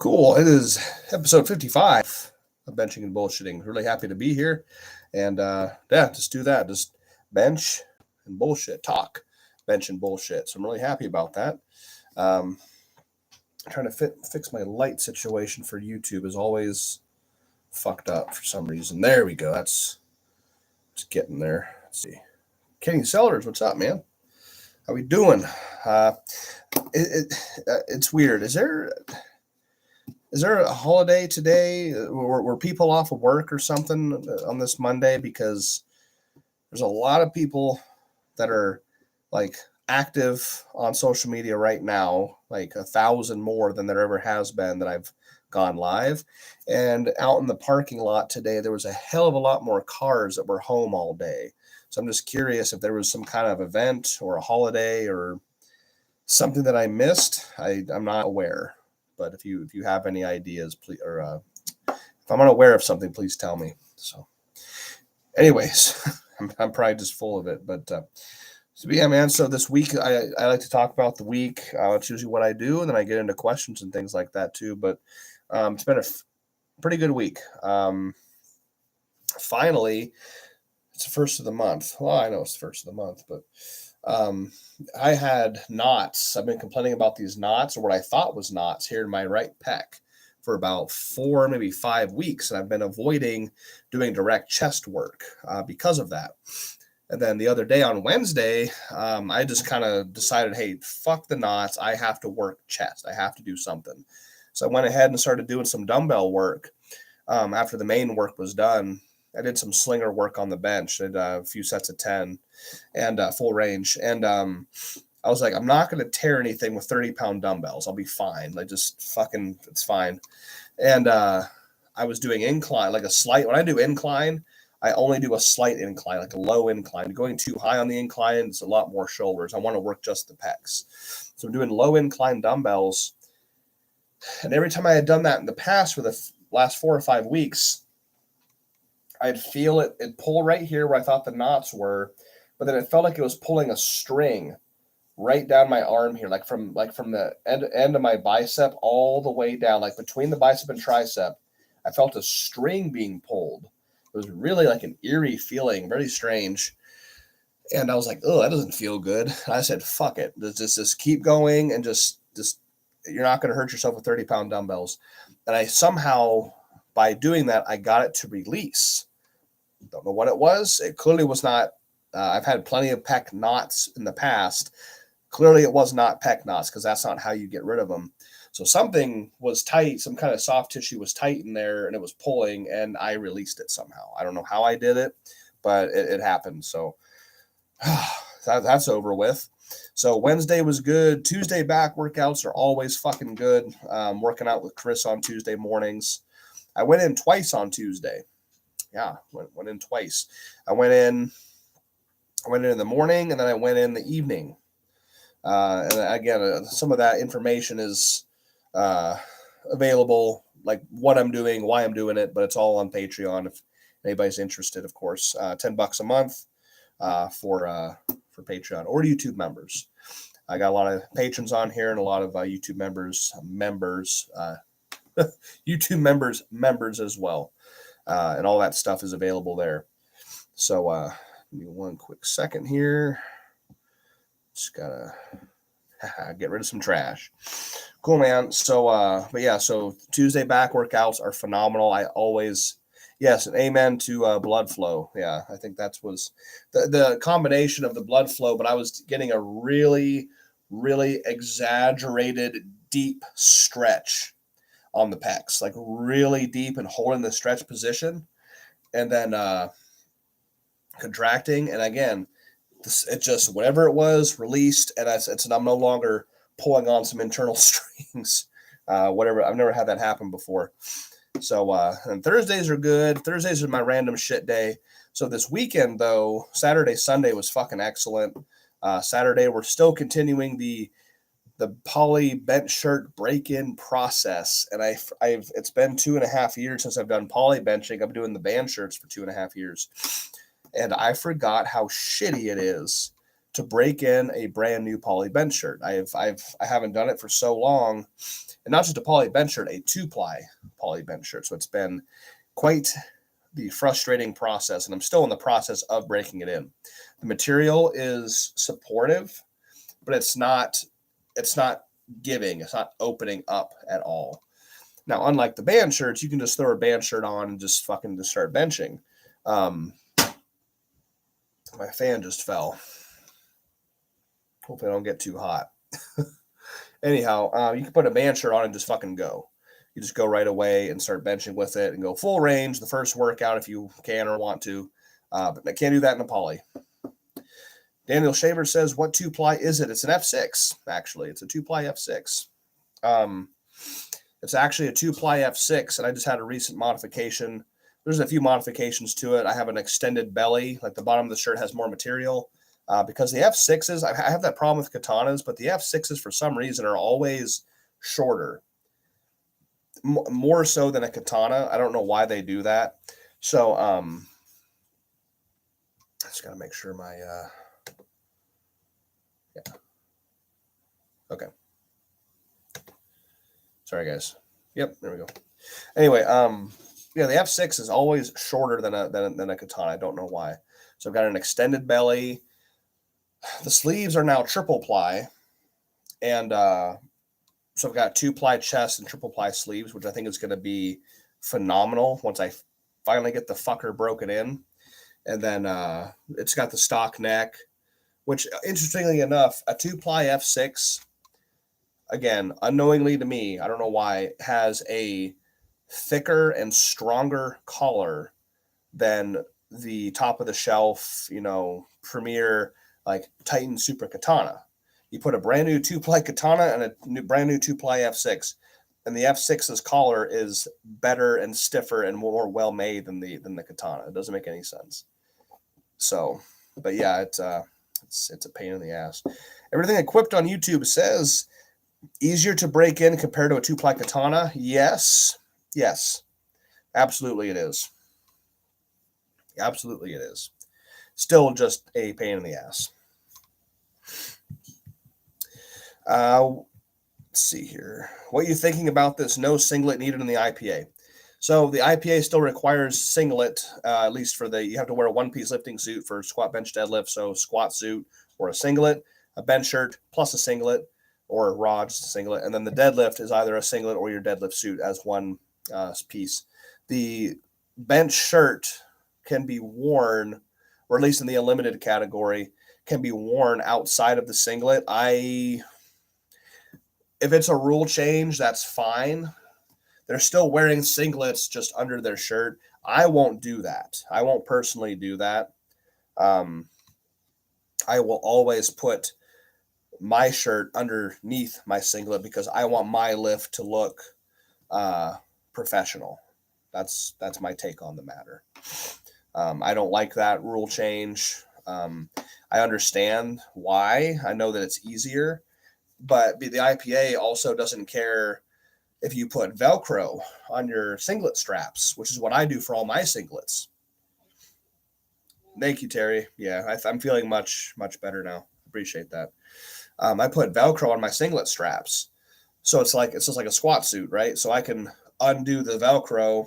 Cool. It is episode 55 of Benching and Bullshitting. Really happy to be here. And yeah, just do that. Just bench and bullshit. Talk. Bench and bullshit. So I'm really happy about that. Um, trying to fix my light situation for YouTube is always fucked up for some reason. There we go. That's just getting there. Let's see. Kenny Sellers, what's up, man? How we doing? Uh, it's weird. Is there a holiday today? Were people off of work or something on this Monday? Because there's a lot of people that are like active on social media right now, like 1,000 more than there ever has been that I've gone live. And out in the parking lot today, there was a hell of a lot more cars that were home all day. So I'm just curious if there was some kind of event or a holiday or something that I missed. I'm not aware. But if you have any ideas, please, or if I'm unaware of something, please tell me. So, anyways, I'm probably just full of it. But so yeah, man. So this week, I like to talk about the week. It's usually what I do, and then I get into questions and things like that too. But it's been a pretty good week. Finally, it's the first of the month. Well, I know it's the first of the month, but I had knots. I've been complaining about these knots, or what I thought was knots, here in my right pec for about 4, maybe 5 weeks, and I've been avoiding doing direct chest work because of that. And then the other day on Wednesday, I just kind of decided, hey, fuck the knots. I have to work chest. I have to do something. So I went ahead and started doing some dumbbell work. After the main work was done, I did some slinger work on the bench. I did a few sets of 10 and full range. And I was like, I'm not going to tear anything with 30-pound dumbbells. I'll be fine. Like, just fucking, it's fine. And I was doing incline, like a slight. When I do incline, I only do a slight incline, like a low incline. Going too high on the incline, it's a lot more shoulders. I want to work just the pecs. So I'm doing low incline dumbbells. And every time I had done that in the past for the last 4 or 5 weeks, I'd feel it pull right here where I thought the knots were, but then it felt like it was pulling a string right down my arm here, like from the end of my bicep all the way down, like between the bicep and tricep. I felt a string being pulled. It was really like an eerie feeling, very strange. And I was like, oh, that doesn't feel good. And I said, fuck it. Just keep going and just you're not going to hurt yourself with 30-pound dumbbells. And I somehow, by doing that, I got it to release. Don't know what it was. It clearly was not. I've had plenty of pec knots in the past. Clearly, it was not pec knots because that's not how you get rid of them. So something was tight. Some kind of soft tissue was tight in there, and it was pulling, and I released it somehow. I don't know how I did it, but it happened. So that's over with. So Wednesday was good. Tuesday back workouts are always fucking good. Working out with Chris on Tuesday mornings. I went in twice on Tuesday. Yeah, went in twice. I went in the morning, and then I went in the evening. And again, some of that information is available, like what I'm doing, why I'm doing it, but it's all on Patreon if anybody's interested, of course. $10 a month for Patreon or YouTube members. I got a lot of patrons on here and a lot of YouTube members, YouTube members as well. And all that stuff is available there. So give me one quick second here. Just gotta get rid of some trash. Cool, man. So but yeah, so Tuesday back workouts are phenomenal. I always, yes, and amen to blood flow. Yeah, I think that was the combination of the blood flow, but I was getting a really, really exaggerated deep stretch on the pecs, like really deep and holding the stretch position, and then contracting. And again, it just, whatever it was, released, and I'm no longer pulling on some internal strings. Whatever, I've never had that happen before. So and Thursdays are good. Thursdays are my random shit day. So this weekend though, Saturday, Sunday was fucking excellent. Saturday we're still continuing the poly bench shirt break-in process, and I've it's been 2.5 years since I've done poly benching. I'm doing the band shirts for 2.5 years, and I forgot how shitty it is to break in a brand new poly bench shirt. I haven't done it for so long, and not just a poly bench shirt, a 2-ply poly bench shirt. So it's been quite the frustrating process, and I'm still in the process of breaking it in. The material is supportive, but it's not giving, it's not opening up at all. Now, unlike the band shirts, you can just throw a band shirt on and just fucking just start benching. My fan just fell. Hopefully I don't get too hot. Anyhow, you can put a band shirt on and just fucking go. You just go right away and start benching with it and go full range the first workout if you can or want to. But I can't do that in a poly. Daniel Shaver says, what 2-ply is it? It's an F6, actually. It's a 2-ply F6. It's actually a 2-ply F6, and I just had a recent modification. There's a few modifications to it. I have an extended belly, like the bottom of the shirt has more material. Because the F6s, I have that problem with katanas, but the F6s for some reason are always shorter. More so than a katana. I don't know why they do that. So, I just got to make sure my, yeah. Okay. Sorry, guys. Yep, there we go. Anyway, yeah, the F6 is always shorter than a katana. I don't know why. So I've got an extended belly. The sleeves are now 3-ply, and so I've got 2-ply chest and 3-ply sleeves, which I think is going to be phenomenal once I finally get the fucker broken in. And then it's got the stock neck, which, interestingly enough, a 2-ply F6, again, unknowingly to me, I don't know why, has a thicker and stronger collar than the top of the shelf, premier, like Titan Super Katana. You put a brand new 2-ply katana and a brand new 2-ply F6, and the F6's collar is better and stiffer and more well made than the katana. It doesn't make any sense. So, but yeah, it's a pain in the ass. Everything equipped on YouTube says easier to break in compared to a 2-ply katana. Yes, absolutely it is. Absolutely it is. Still just a pain in the ass. Let's see here. What are you thinking about this no singlet needed in the IPA? So the IPA still requires singlet, at least you have to wear a 1-piece lifting suit for squat, bench, deadlift. So squat suit or a singlet, a bench shirt plus a singlet, or raw, just a singlet. And then the deadlift is either a singlet or your deadlift suit as one piece. The bench shirt can be worn, or at least in the unlimited category, can be worn outside of the singlet. If it's a rule change, that's fine. They're still wearing singlets just under their shirt. I won't do that. I won't personally do that. I will always put my shirt underneath my singlet because I want my lift to look professional. That's my take on the matter. I don't like that rule change. I understand why. I know that it's easier, but the IPA also doesn't care if you put Velcro on your singlet straps, which is what I do for all my singlets. Thank you, Terry. Yeah, I'm feeling much better now. Appreciate that. I put Velcro on my singlet straps, so it's just like a squat suit, right? So I can undo the Velcro,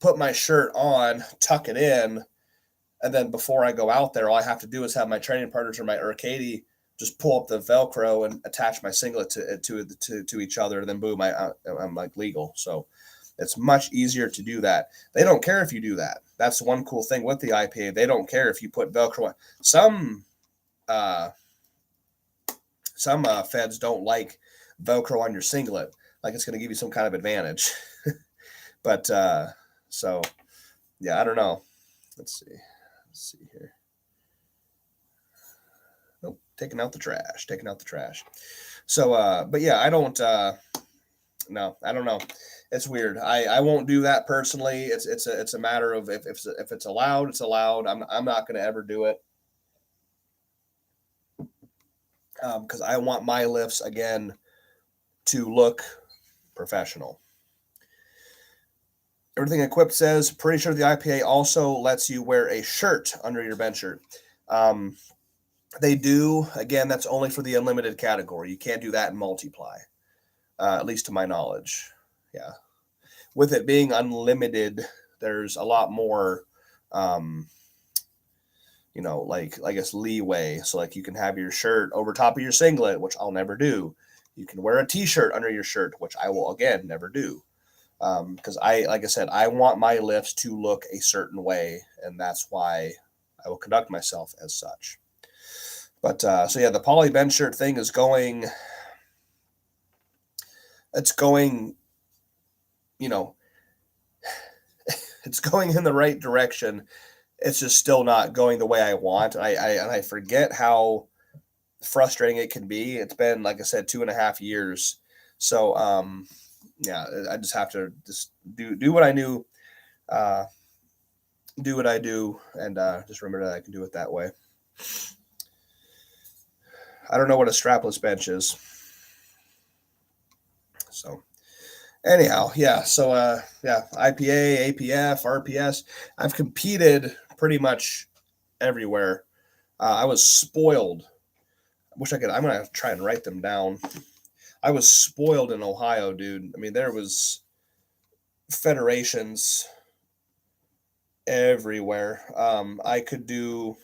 put my shirt on, tuck it in, and then before I go out there, all I have to do is have my training partners or my Arcady just pull up the Velcro and attach my singlet to each other. Then boom, I'm like legal. So it's much easier to do that. They don't care if you do that. That's one cool thing with the IPA. They don't care if you put Velcro on. Some feds don't like Velcro on your singlet, like it's going to give you some kind of advantage. But so yeah, I don't know. Let's see here. Nope, taking out the trash. So but yeah, I don't no, I don't know. It's weird. I won't do that personally. It's a matter of if it's allowed, it's allowed. I'm not going to ever do it. Because I want my lifts again to look professional. Everything Equipped says, pretty sure the IPA also lets you wear a shirt under your bench shirt. They do. Again, that's only for the unlimited category. You can't do that in multiply, at least to my knowledge. Yeah. With it being unlimited, there's a lot more, um, like I guess leeway. So like you can have your shirt over top of your singlet, which I'll never do. You can wear a T-shirt under your shirt, which I will again never do. Because like I said, I want my lifts to look a certain way, and that's why I will conduct myself as such. But so yeah, the poly bench shirt thing is going. It's going, you know, it's going in the right direction. It's just still not going the way I want. I forget how frustrating it can be. It's been, like I said, 2.5 years. So yeah, I just have to just do what I knew, uh, do what I do, and just remember that I can do it that way. I don't know what a strapless bench is. So anyhow, yeah. So yeah, IPA, APF, RPS. I've competed pretty much everywhere. I was spoiled. I wish I could. I'm gonna try and write them down. I was spoiled in Ohio, dude. I mean, there was federations everywhere. I could do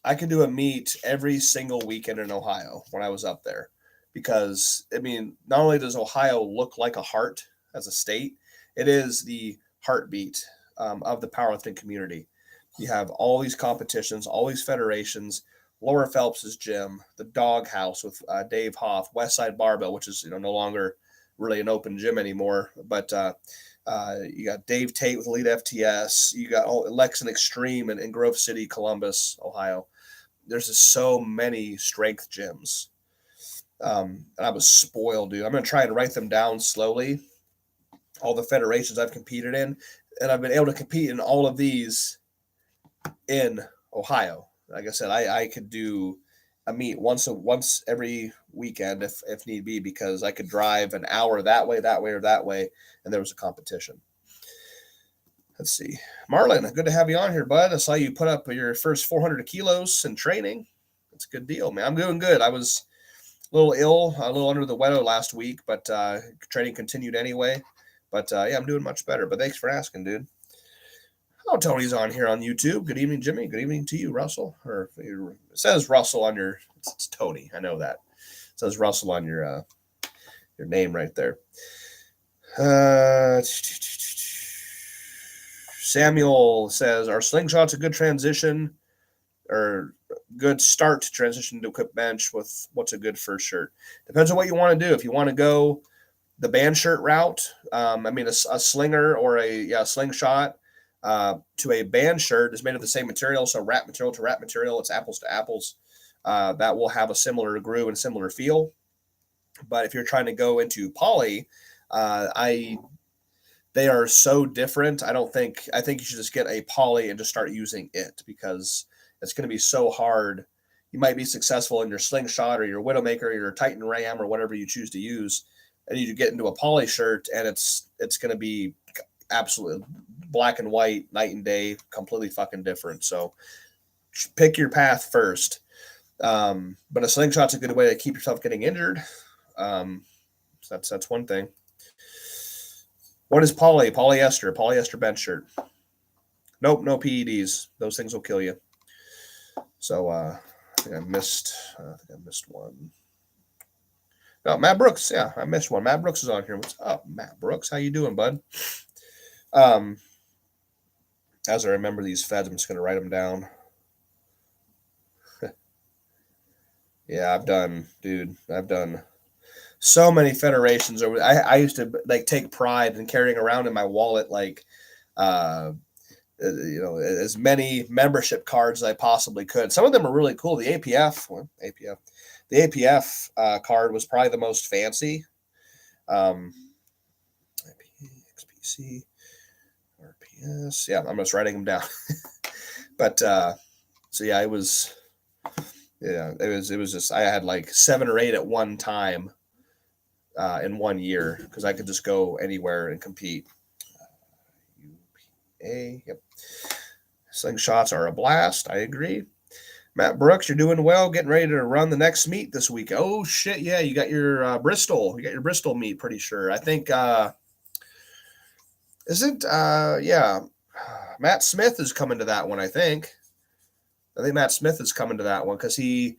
a meet every single weekend in Ohio when I was up there, because I mean, not only does Ohio look like a heart as a state, it is the heartbeat of the powerlifting community. You have all these competitions, all these federations. Laura Phelps's gym, the Dog House with Dave Hoff, Westside Barbell, which is no longer really an open gym anymore, but you got Dave Tate with Elite FTS. You got Lexan Extreme in Grove City, Columbus, Ohio. There's just so many strength gyms. And I was spoiled, dude. I'm going to try and write them down slowly, all the federations I've competed in. And I've been able to compete in all of these in Ohio. Like I said, I could do a meet once every weekend if need be, because I could drive an hour that way, or that way, and there was a competition. Let's see. Marlon, good to have you on here, bud. I saw you put up your first 400 kilos in training. That's a good deal, man. I'm doing good. I was a little ill, a little under the weather last week, but training continued anyway. But yeah, I'm doing much better. But thanks for asking, dude. Oh, Tony's on here on YouTube. Good evening, Jimmy. Good evening to you, Russell. Or it says Russell on your. It's Tony. I know that. It says Russell on your name right there. Samuel says, "Are slingshots a good transition, or good start to transition to equip bench? With what's a good first shirt? Depends on what you want to do. If you want to go the band shirt route, I mean, a slinger or a slingshot to a band shirt is made of the same material. So wrap material to wrap material, it's apples to apples. That will have a similar groove and similar feel. But if you're trying to go into poly, they are so different. I think you should just get a poly and just start using it, because it's going to be so hard. You might be successful in your slingshot or your Widowmaker or your Titan Ram or whatever you choose to use, and you get into a poly shirt and it's going to be absolutely black and white, night and day, completely fucking different. So pick your path first. But a slingshot's a good way to keep yourself getting injured. So that's one thing. What is poly? Polyester bench shirt. Nope, no PEDs. Those things will kill you. So I think I missed one. No, Matt Brooks. Yeah, I missed one. Matt Brooks is on here. What's up, Matt Brooks? How you doing, bud? As I remember these feds, I'm just going to write them down. Yeah, I've done so many federations over. I used to take pride in carrying around in my wallet as many membership cards as I possibly could. Some of them are really cool. The APF card was probably the most fancy. XPC, RPS. Yeah, I'm just writing them down. But so yeah, it was just, I had 7 or 8 at one time in 1 year, because I could just go anywhere and compete. UPA, yep. Slingshots are a blast. I agree. Matt Brooks, you're doing well. Getting ready to run the next meet this week. Oh shit, yeah, you got your Bristol. You got your Bristol meet, pretty sure. I think isn't yeah. Matt Smith is coming to that one, I think. I think Matt Smith is coming to that one because he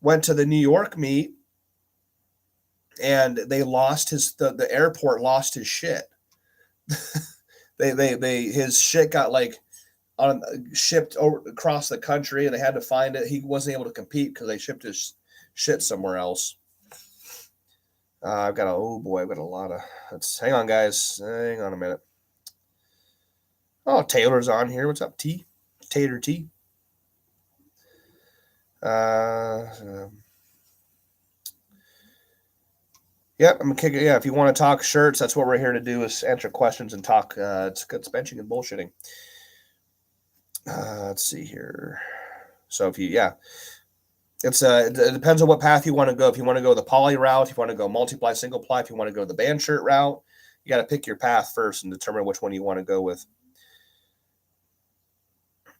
went to the New York meet and they lost the airport lost his shit. They his shit got like on shipped over across the country and they had to find it. He wasn't able to compete because they shipped his shit somewhere else. I've got a lot of. Let's hang on, guys. Hang on a minute. Oh, Taylor's on here. What's up, T? Tater T. Yep, I'm gonna kick it. Yeah, if you want to talk shirts, that's what we're here to do is answer questions and talk. It's benching and bullshitting. Let's see here. So if you, yeah, it depends on what path you want to go. If you want to go the poly route, if you want to go multiply, single ply, if you want to go the band shirt route, you got to pick your path first and determine which one you want to go with.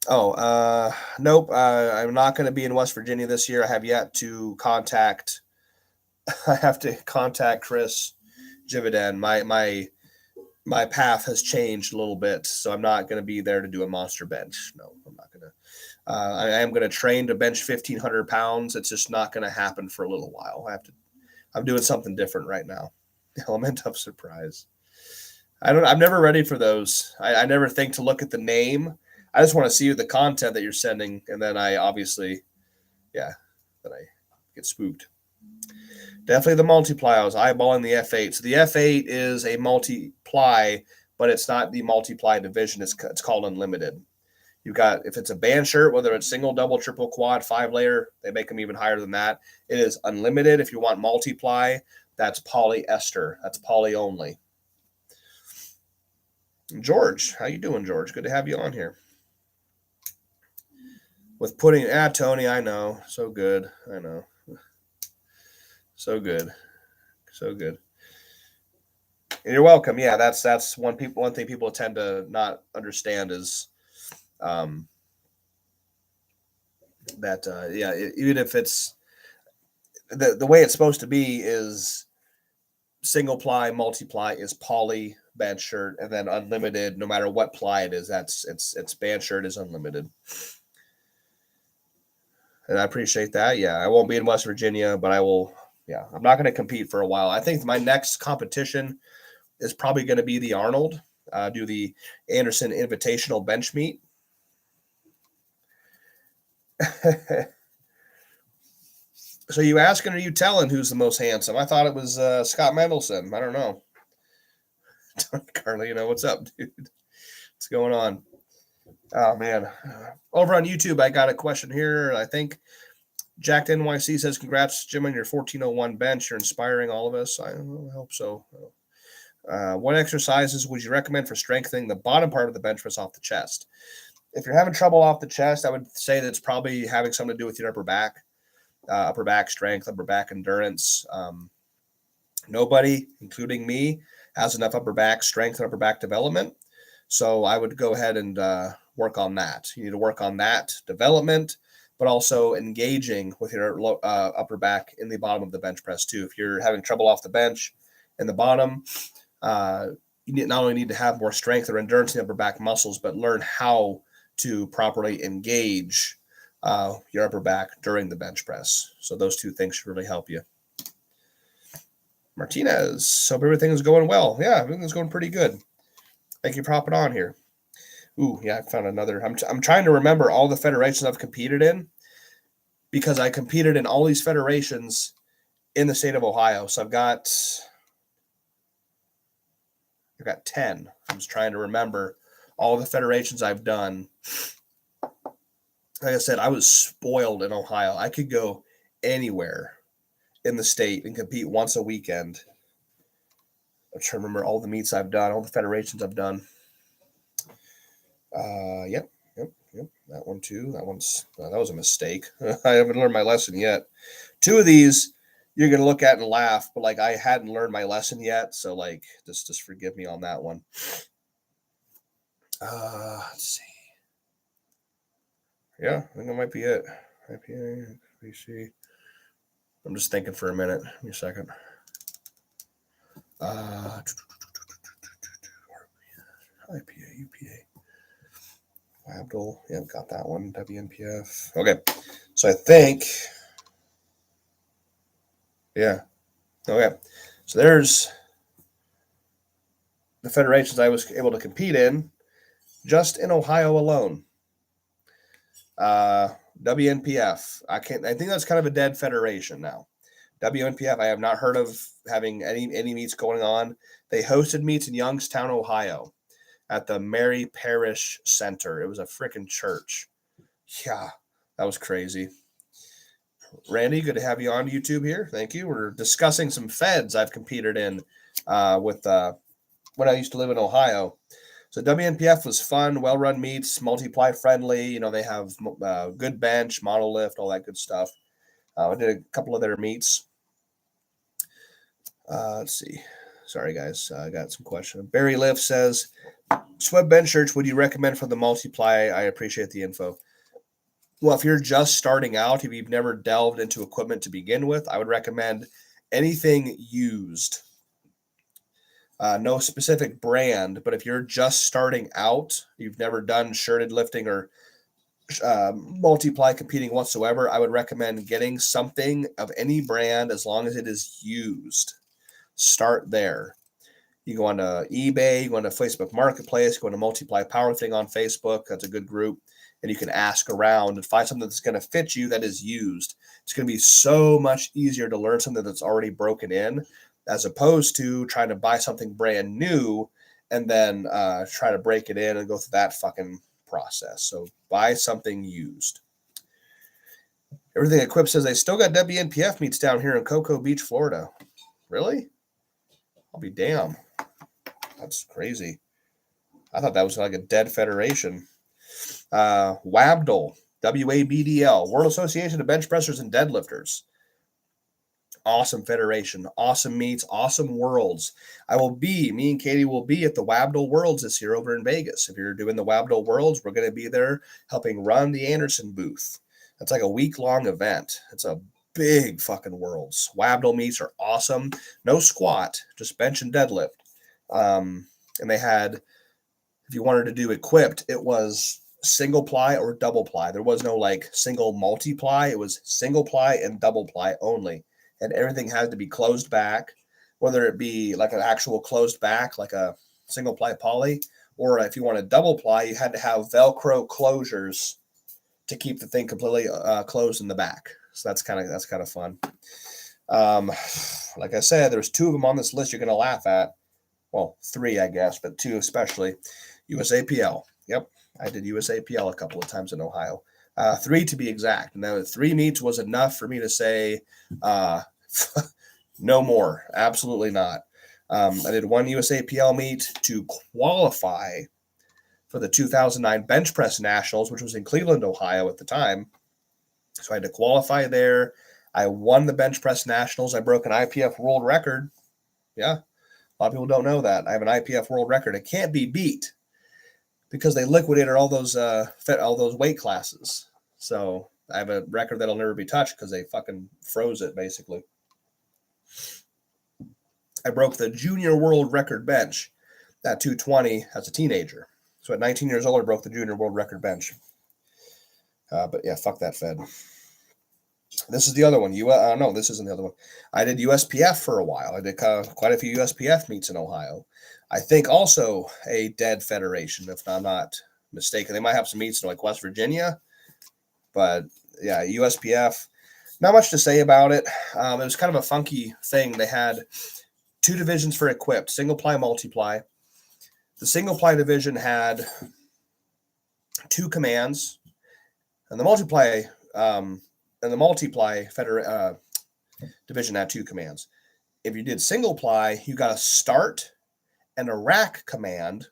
Oh, nope. I'm not going to be in West Virginia this year. I have yet to contact. I have to contact Chris Jividen. My path has changed a little bit, so I'm not going to be there to do a monster bench. No, I'm not going to. I am going to train to bench 1,500 pounds. It's just not going to happen for a little while. I'm doing something different right now. Element of surprise. I'm never ready for those. I never think to look at the name. I just want to see the content that you're sending, and then I obviously, then I get spooked. Definitely the multiply. I was eyeballing the F8. So the F8 is a multiply, but it's not the multiply division. It's called unlimited. You've got, if it's a band shirt, whether it's single, double, triple, quad, 5-layer, they make them even higher than that. It is unlimited. If you want multiply, that's polyester. That's poly only. George, how you doing, George? Good to have you on here. With putting, Tony, I know. So good. I know. So good. So good. And you're welcome. Yeah, that's one thing people tend to not understand is even if it's the way it's supposed to be is single ply, multiply is poly band shirt, and then unlimited, no matter what ply it is, it's band shirt is unlimited. And I appreciate that. Yeah, I won't be in West Virginia, but I will. Yeah, I'm not going to compete for a while. I think my next competition is probably going to be the Arnold. Do the Anderson Invitational bench meet. So you asking or you telling who's the most handsome? I thought it was Scott Mendelson. I don't know. Carly, what's up, dude? What's going on? Oh man, over on YouTube, I got a question here. I think Jack NYC says, "Congrats, Jim, on your 1401 bench. You're inspiring all of us." I hope so. What exercises would you recommend for strengthening the bottom part of the bench press off the chest? If you're having trouble off the chest, I would say that it's probably having something to do with your upper back strength, upper back endurance. Nobody, including me, has enough upper back strength and upper back development. So I would go ahead and work on that. You need to work on that development, but also engaging with your upper back in the bottom of the bench press too. If you're having trouble off the bench in the bottom, you not only need to have more strength or endurance in the upper back muscles, but learn how to properly engage your upper back during the bench press. So those two things should really help you. Martinez, hope everything is going well. Yeah, everything's going pretty good. Thank you for hopping on here. Ooh, yeah, I found another. I'm trying to remember all the federations I've competed in because I competed in all these federations in the state of Ohio. So I've got 10. I'm just trying to remember all the federations I've done. Like I said, I was spoiled in Ohio. I could go anywhere in the state and compete once a weekend. I'm trying to remember all the meets I've done, all the federations I've done. Yep. That one too. That was a mistake. I haven't learned my lesson yet. 2 of these you're gonna look at and laugh, but like I hadn't learned my lesson yet, so like just forgive me on that one. Let's see. Yeah, I think that might be it. IPA, BC. I'm just thinking for a minute. Give me a second. IPA, UPA. Abdul. Yeah, got that one. WNPF. Okay. So I think. Yeah. Okay. So there's the federations I was able to compete in just in Ohio alone. WNPF. I think that's kind of a dead federation now. WNPF. I have not heard of having any meets going on. They hosted meets in Youngstown, Ohio, at the Mary Parish Center. It was a freaking church. Yeah, that was crazy. Randy, good to have you on YouTube here. Thank you. We're discussing some feds I've competed in with when I used to live in Ohio. So WNPF was fun, well-run meets, multiply friendly. You know, they have good bench, monolift, all that good stuff. I did a couple of their meets. Let's see. Sorry, guys. I got some questions. Barry Lift says, Sweb bench shirts, would you recommend for the multiply? I appreciate the info. Well, if you're just starting out, if you've never delved into equipment to begin with, I would recommend anything used. No specific brand, but if you're just starting out, you've never done shirted lifting or multiply competing whatsoever, I would recommend getting something of any brand as long as it is used. Start there. You go on to eBay, you go on to Facebook Marketplace, go on to Multiply Powerlifting on Facebook. That's a good group. And you can ask around and find something that's going to fit you that is used. It's going to be so much easier to learn something that's already broken in as opposed to trying to buy something brand new and then try to break it in and go through that fucking process. So buy something used. Everything Equip says they still got WNPF meets down here in Cocoa Beach, Florida. Really? I'll be damn. That's crazy. I thought that was like a dead federation. WABDL, WABDL, World Association of Bench Pressers and Deadlifters. Awesome federation, awesome meets, awesome worlds. Me and Katie will be at the WABDL Worlds this year over in Vegas. If you're doing the WABDL Worlds, we're going to be there helping run the Anderson booth. That's like a week-long event. It's a big fucking worlds. WABDL meets are awesome. No squat, just bench and deadlift. And they had, if you wanted to do equipped, it was single ply or double ply. There was no like single multiply. It was single ply and double ply only. And everything had to be closed back, whether it be like an actual closed back, like a single ply poly, or if you want to double ply, you had to have Velcro closures to keep the thing completely closed in the back. So that's kind of fun. Like I said, there's 2 of them on this list you're going to laugh at. Well, 3, I guess, but 2 especially. USAPL. Yep, I did USAPL a couple of times in Ohio. 3 to be exact. And the 3 meets was enough for me to say no more. Absolutely not. I did 1 USAPL meet to qualify for the 2009 Bench Press Nationals, which was in Cleveland, Ohio at the time. So I had to qualify there. I won the Bench Press Nationals. I broke an IPF world record. Yeah, a lot of people don't know that. I have an IPF world record. It can't be beat because they liquidated all those weight classes. So I have a record that'll never be touched because they fucking froze it, basically. I broke the junior world record bench at 220 as a teenager. So at 19 years old, I broke the junior world record bench. But yeah, fuck that Fed. This is the other one. No, this isn't the other one. I did USPF for a while. I did quite a few USPF meets in Ohio. I think also a dead federation, if I'm not mistaken. They might have some meets in like West Virginia. But yeah, USPF, not much to say about it. It was kind of a funky thing. They had 2 divisions for equipped, single ply, multiply. The single ply division had 2 commands, and the multiply division had 2 commands. If you did single ply, you got a start and a rack command,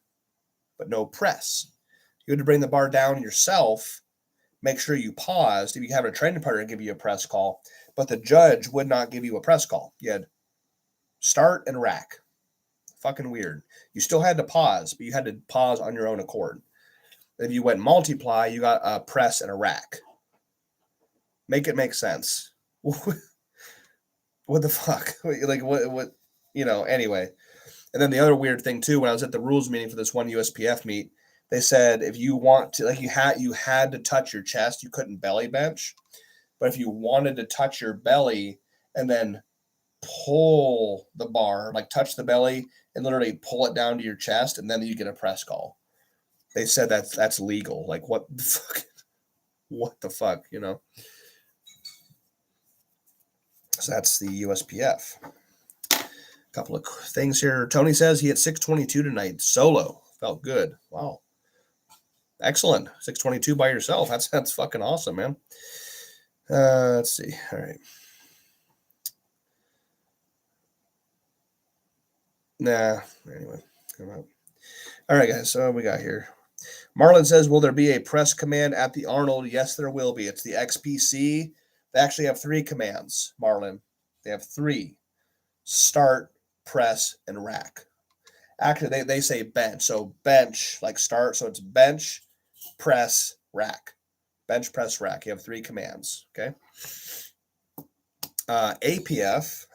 but no press. You had to bring the bar down yourself. Make sure you paused. If you have a training partner, give you a press call, but the judge would not give you a press call. You had start and rack. Fucking weird. You still had to pause, but you had to pause on your own accord. If you went multiply, you got a press and a rack. Make it make sense. What the fuck? Like what anyway. And then the other weird thing too, when I was at the rules meeting for this one USPF meet, they said if you want to, like, you had to touch your chest, you couldn't belly bench. But if you wanted to touch your belly and then pull the bar, like touch the belly and literally pull it down to your chest, and then you get a press call. They said that's legal. Like, what the fuck? What the fuck, So that's the USPF. Couple of things here. Tony says he hit 622 tonight solo. Felt good. Wow. Excellent. 622 by yourself. That's fucking awesome, man. Let's see. All right. Nah. Anyway. All right, guys. So what we got here. Marlon says, will there be a press command at the Arnold? Yes, there will be. It's the XPC. They actually have 3 commands, Marlon. They have 3. Start, press, and rack. Actually, they say bench. So bench, like start. So it's bench, press, rack. Bench, press, rack. You have 3 commands. Okay. APF.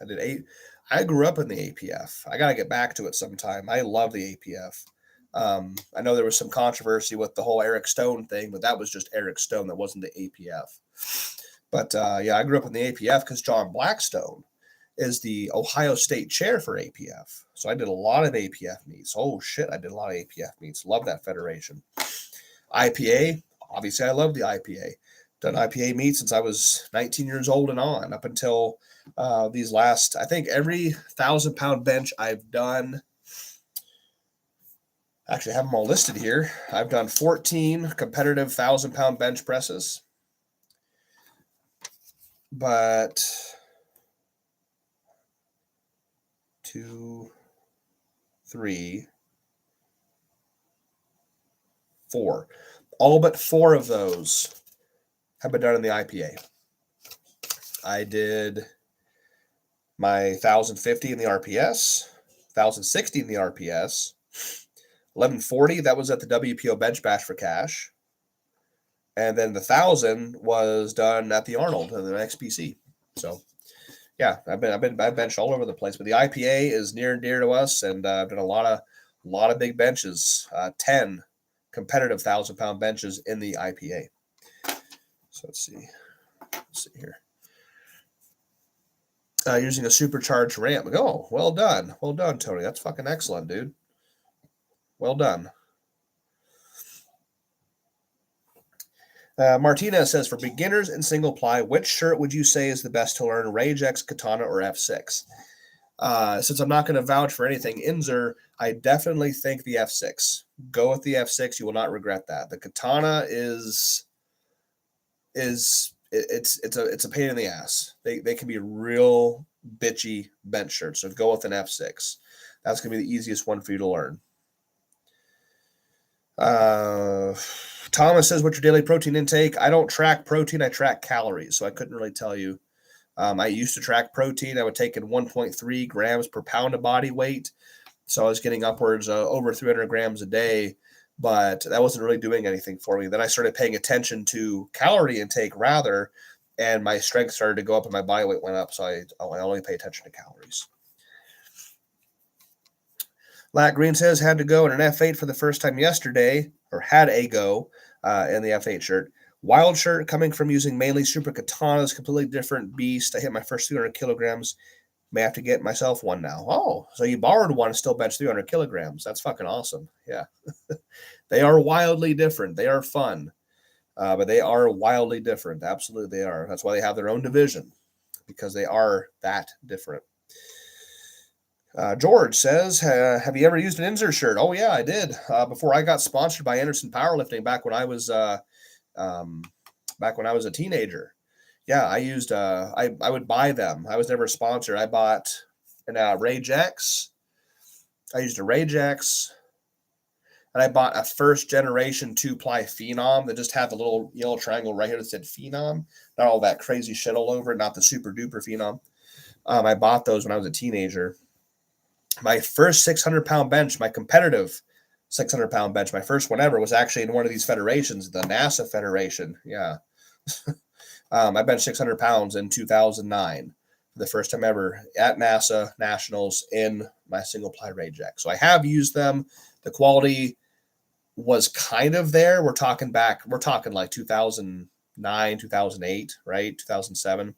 I grew up in the APF. I got to get back to it sometime. I love the APF. I know there was some controversy with the whole Eric Stone thing, but that was just Eric Stone. That wasn't the APF. But yeah, I grew up in the APF because John Blackstone is the Ohio State chair for APF. So I did a lot of APF meets. Oh shit, I did a lot of APF meets. Love that federation. IPA, obviously I love the IPA. Done IPA meets since I was 19 years old and on, up until these last, I think every 1,000-pound bench I've done. Actually, I have them all listed here. I've done 14 competitive 1,000-pound bench presses. But 2, 3, 4. All but 4 of those have been done in the IPA. I did my 1,050 in the RPS, 1,060 in the RPS, 1,140, that was at the WPO Bench Bash for cash. And then the 1,000 was done at the Arnold in the XPC. So yeah, I've benched all over the place, but the IPA is near and dear to us, and I've done a lot of big benches, 10 competitive 1,000-pound benches in the IPA. So let's see here. Using a supercharged ramp. Oh, well done, Tony. That's fucking excellent, dude. Well done. Martinez says, for beginners in single ply, which shirt would you say is the best to learn, Rage X, Katana, or F6? Since I'm not going to vouch for anything Inzer, I definitely think the F6. Go with the F6. You will not regret that. The Katana it's a pain in the ass. They can be real bitchy bench shirts. So go with an F6. That's going to be the easiest one for you to learn. Thomas says, what's your daily protein intake? I don't track protein. I track calories. So I couldn't really tell you. I used to track protein. I would take in 1.3 grams per pound of body weight. So I was getting upwards over 300 grams a day, but that wasn't really doing anything for me. Then I started paying attention to calorie intake rather, and my strength started to go up and my body weight went up. So I only pay attention to calories. Lat Green says, had to go in an F8 for the first time yesterday, or had a go in the F8 shirt. Wild shirt coming from using mainly super katanas, completely different beast. I hit my first 300 kilograms. May have to get myself one now. Oh, so you borrowed one and still bench 300 kilograms. That's fucking awesome. Yeah. They are wildly different. They are fun, but they are wildly different. Absolutely, they are. That's why they have their own division, because they are that different. George says, have you ever used an Inzer shirt? Oh, yeah, I did. Before I got sponsored by Anderson Powerlifting back when I was a teenager. Yeah, I used I would buy them. I was never sponsored. I bought an Rage X. I used a Rage X. And I bought a first generation 2-ply Phenom that just had the little yellow triangle right here that said Phenom. Not all that crazy shit all over it, not the super duper Phenom. I bought those when I was a teenager. My first 600-pound bench, my competitive 600-pound bench, my first one ever, was actually in one of these federations, the NASA Federation. Yeah. I benched 600 pounds in 2009 for the first time ever at NASA Nationals in my single ply raid jack. So I have used them. The quality was kind of there. We're talking like 2009, 2008, right? 2007.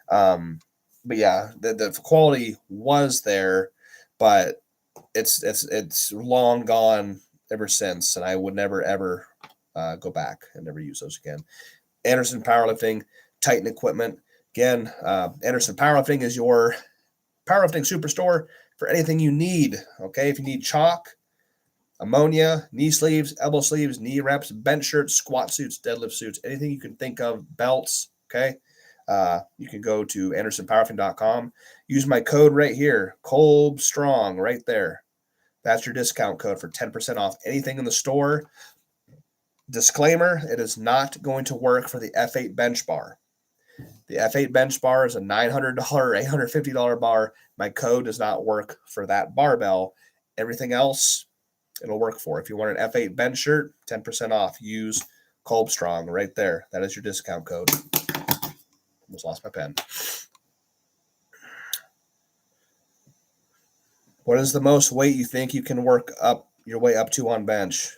But yeah, the quality was there, but it's long gone ever since, and I would never ever go back and never use those again. Anderson Powerlifting, Titan equipment. Again, Anderson Powerlifting is your powerlifting superstore for anything you need. Okay, if you need chalk, ammonia, knee sleeves, elbow sleeves, knee reps, bench shirts, squat suits, deadlift suits, anything you can think of, belts, okay? You can go to andersonpowerlifting.com. Use my code right here, Kolbstrong, right there. That's your discount code for 10% off anything in the store. Disclaimer, it is not going to work for the F8 bench bar. The F8 bench bar is a $900, $850 bar. My code does not work for that barbell. Everything else, it'll work for. If you want an F8 bench shirt, 10% off. Use Kolbstrong right there. That is your discount code. Almost lost my pen. What is the most weight you think you can work up your way up to on bench?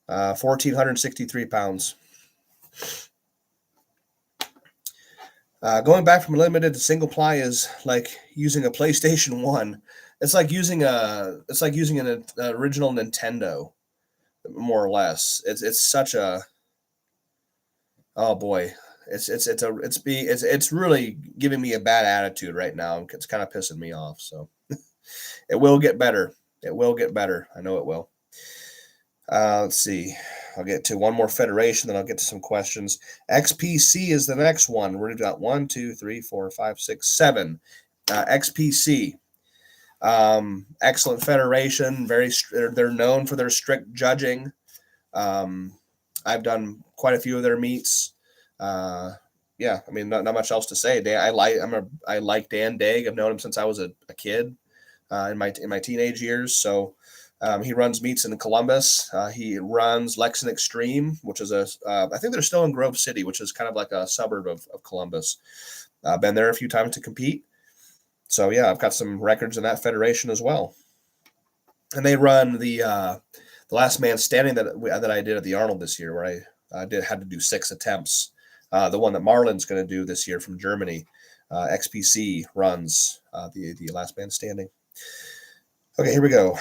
1,463 pounds. Going back from limited to single ply is like using a PlayStation 1. It's like using an original Nintendo, more or less. It's such a, oh boy. It's really giving me a bad attitude right now. It's kind of pissing me off. So it will get better. It will get better. I know it will. Let's see. I'll get to one more federation, then I'll get to some questions. XPC is the next one. We've got 1, 2, 3, 4, 5, 6, 7. XPC. Excellent federation. They're known for their strict judging. I've done quite a few of their meets. Yeah, I mean, not much else to say. I like Dan Daig. I've known him since I was a kid, in my teenage years. So he runs meets in Columbus. He runs Lexington Extreme, which is I think they're still in Grove City, which is kind of like a suburb of Columbus. I've been there a few times to compete. So yeah, I've got some records in that federation as well. And they run the last man standing that I did at the Arnold this year, where I had to do 6 attempts. The one that Marlon's going to do this year from Germany, XPC runs the last man standing. Okay, here we go.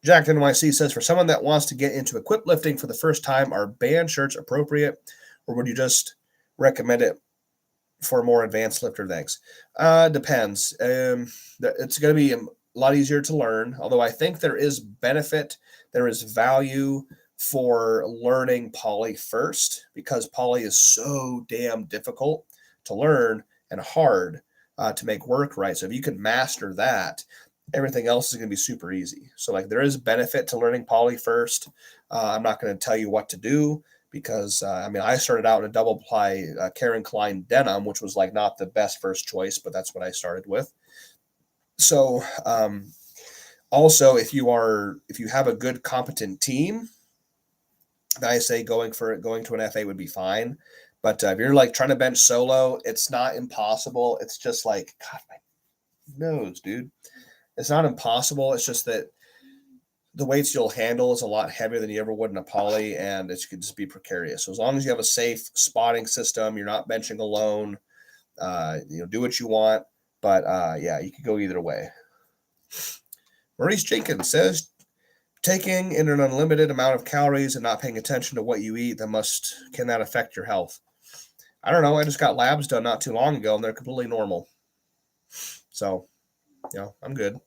Jack NYC says, for someone that wants to get into equip lifting for the first time, are band shirts appropriate, or would you just recommend it for a more advanced lifter? Thanks. Depends. It's going to be a lot easier to learn, although I think there is benefit, there is value for learning poly first, because poly is so damn difficult to learn and hard to make work right. So if you can master that, everything else is going to be super easy. So like there is benefit to learning poly first. I'm not going to tell you what to do, because I started out in a double ply Karen Klein denim, which was like not the best first choice, but that's what I started with. So also, if you have a good competent team, then I say going to an FA would be fine. But if you're like trying to bench solo, it's not impossible. It's just like, God, my nose, dude. It's not impossible. It's just that the weights you'll handle is a lot heavier than you ever would in a poly, and it could just be precarious. So as long as you have a safe spotting system, you're not benching alone, do what you want. But yeah, you could go either way. Maurice Jenkins says, taking in an unlimited amount of calories and not paying attention to what you eat, can that affect your health? I don't know. I just got labs done not too long ago, and they're completely normal. So, I'm good.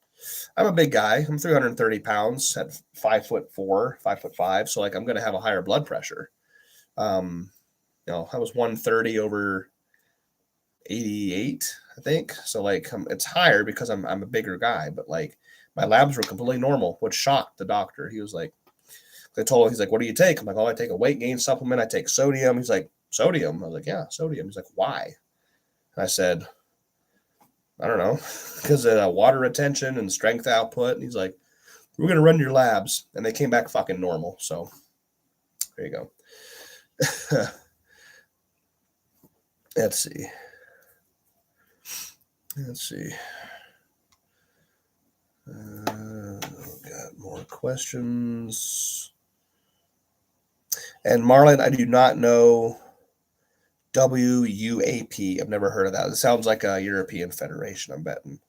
I'm a big guy. I'm 330 pounds at 5'4", 5'5". So like, I'm going to have a higher blood pressure. I was 130 over 88, I think. So like, it's higher because I'm a bigger guy, but like my labs were completely normal, which shocked the doctor. He was like, he's like, what do you take? I'm like, I take a weight gain supplement. I take sodium. He's like, sodium? I was like, yeah, sodium. He's like, why? And I said, I don't know, because of water retention and strength output. And he's like, we're going to run your labs. And they came back fucking normal. So there you go. Let's see. Let's see. Got more questions. And Marlon, I do not know WUAP. I've never heard of that. It sounds like a European federation, I'm betting.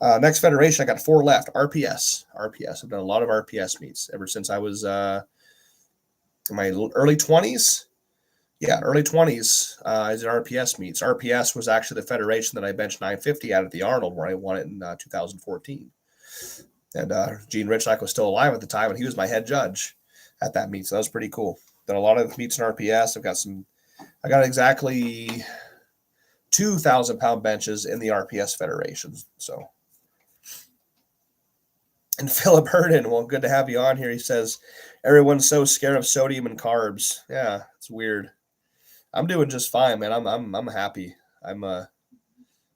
Next federation, I got 4 left. RPS. RPS. I've done a lot of RPS meets ever since I was in my early 20s. Yeah, early 20s. I did RPS meets. RPS was actually the federation that I benched 950 out at the Arnold, where I won it in 2014. And Gene Richlock was still alive at the time, and he was my head judge at that meet. So that was pretty cool. Done a lot of meets in RPS. I got exactly 2,000-pound benches in the RPS Federation. So, and Philip Herden, well, good to have you on here. He says, everyone's so scared of sodium and carbs. Yeah, it's weird. I'm doing just fine, man. I'm happy. I'm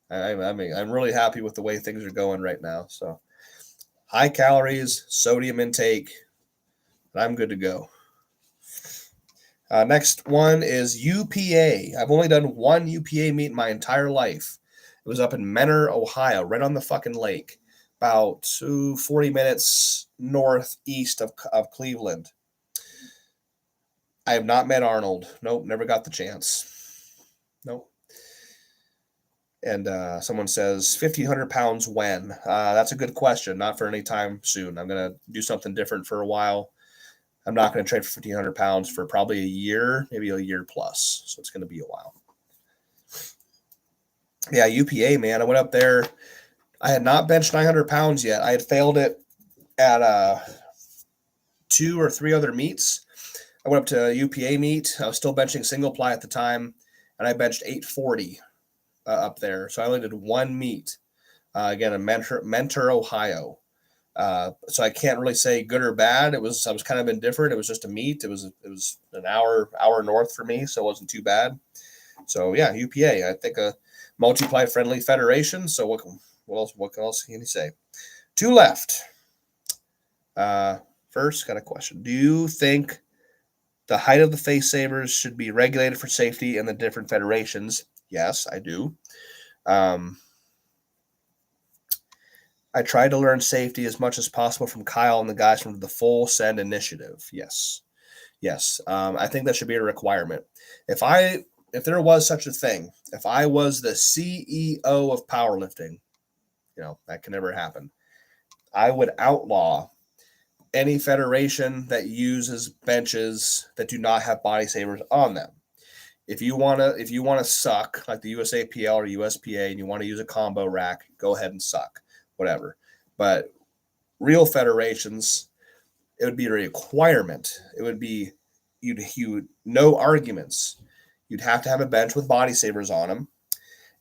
really happy with the way things are going right now. So, high calories, sodium intake, and I'm good to go. Next one is UPA. I've only done one UPA meet in my entire life. It was up in Menor, Ohio, right on the fucking lake, about 40 minutes northeast of Cleveland. I have not met Arnold. Nope, never got the chance. Nope. And someone says 1,500 pounds when? That's a good question. Not for any time soon. I'm going to do something different for a while. I'm not going to train for 1,500 pounds for probably a year, maybe a year plus. So it's going to be a while. Yeah, UPA, man. I went up there. I had not benched 900 pounds yet. I had failed it at 2 or 3 other meets. I went up to a UPA meet. I was still benching single ply at the time, and I benched 840 up there. So I only did one meet, again, in Mentor, Ohio. So I can't really say good or bad. I was kind of indifferent. It was just a meet. It was an hour north for me, so it wasn't too bad. So yeah, UPA. I think a multiply friendly federation. So what else can you say? 2 left. First, got a question. Do you think the height of the face sabers should be regulated for safety in the different federations? Yes, I do. I tried to learn safety as much as possible from Kyle and the guys from the Full Send Initiative. Yes. I think that should be a requirement. If there was such a thing, if I was the CEO of powerlifting, that can never happen. I would outlaw any federation that uses benches that do not have body savers on them. If you want to suck like the USAPL or USPA and you want to use a combo rack, go ahead and suck. Whatever. But real federations, it would be a requirement. It would be you no arguments. You'd have to have a bench with body savers on them.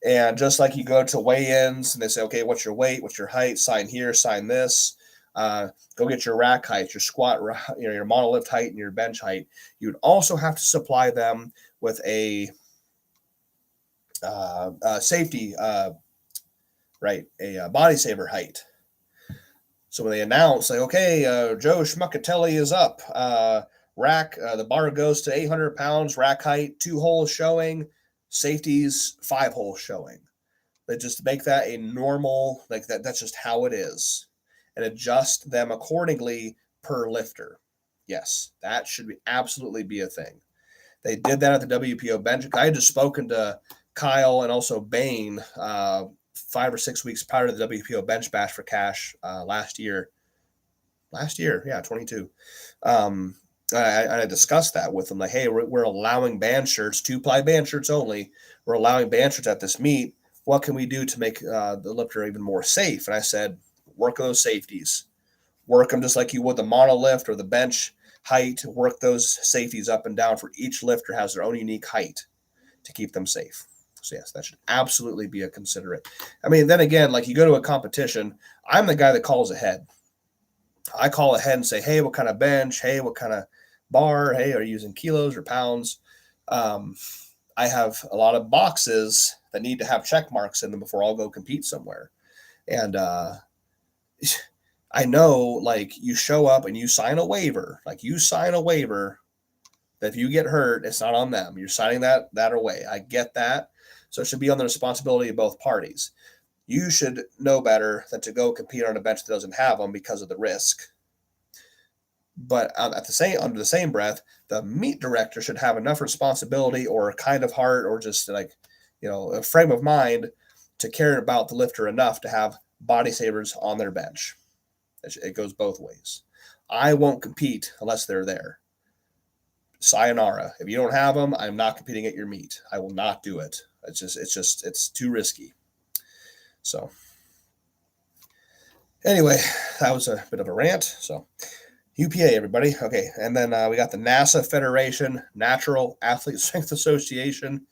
And just like you go to weigh-ins and they say, okay, what's your weight? What's your height? Sign here, sign this. Go get your rack height, your squat, your monolift height, and your bench height. You would also have to supply them with a safety, a body saver height. So when they announce, like, okay, Joe Schmuckatelli is up, rack, the bar goes to 800 pounds, rack height, 2 holes showing, safeties, 5 holes showing. They just make that a normal, like that's just how it is, and adjust them accordingly per lifter. Yes, that should absolutely be a thing. They did that at the WPO bench. I had just spoken to Kyle and also Bain 5 or 6 weeks prior to the WPO bench bash for cash last year. Yeah, 22. I discussed that with them. Like, hey, we're allowing band shirts, 2-ply band shirts only. We're allowing band shirts at this meet. What can we do to make the lifter even more safe? And I said, work those safeties. Work them just like you would the monolift or the bench height. Work those safeties up and down for each lifter has their own unique height to keep them safe. So yes, that should absolutely be a considerate. I mean, then again, like you go to a competition, I'm the guy that calls ahead. I call ahead and say, hey, what kind of bench? Hey, what kind of bar? Hey, are you using kilos or pounds? I have a lot of boxes that need to have check marks in them before I'll go compete somewhere. And I know, like, you show up and you sign a waiver. Like, you sign a waiver That if you get hurt, it's not on them. You're signing that away. I get that. So it should be on the responsibility of both parties. You should know better than to go compete on a bench that doesn't have them because of the risk. But under the same breath, the meet director should have enough responsibility or a kind of heart or just like, a frame of mind to care about the lifter enough to have body savers on their bench. It goes both ways. I won't compete unless they're there. Sayonara. If you don't have them, I'm not competing at your meet. I will not do it. It's too risky. So anyway, that was a bit of a rant. So UPA, everybody. Okay. And then we got the NASA Federation, Natural Athlete Strength Association,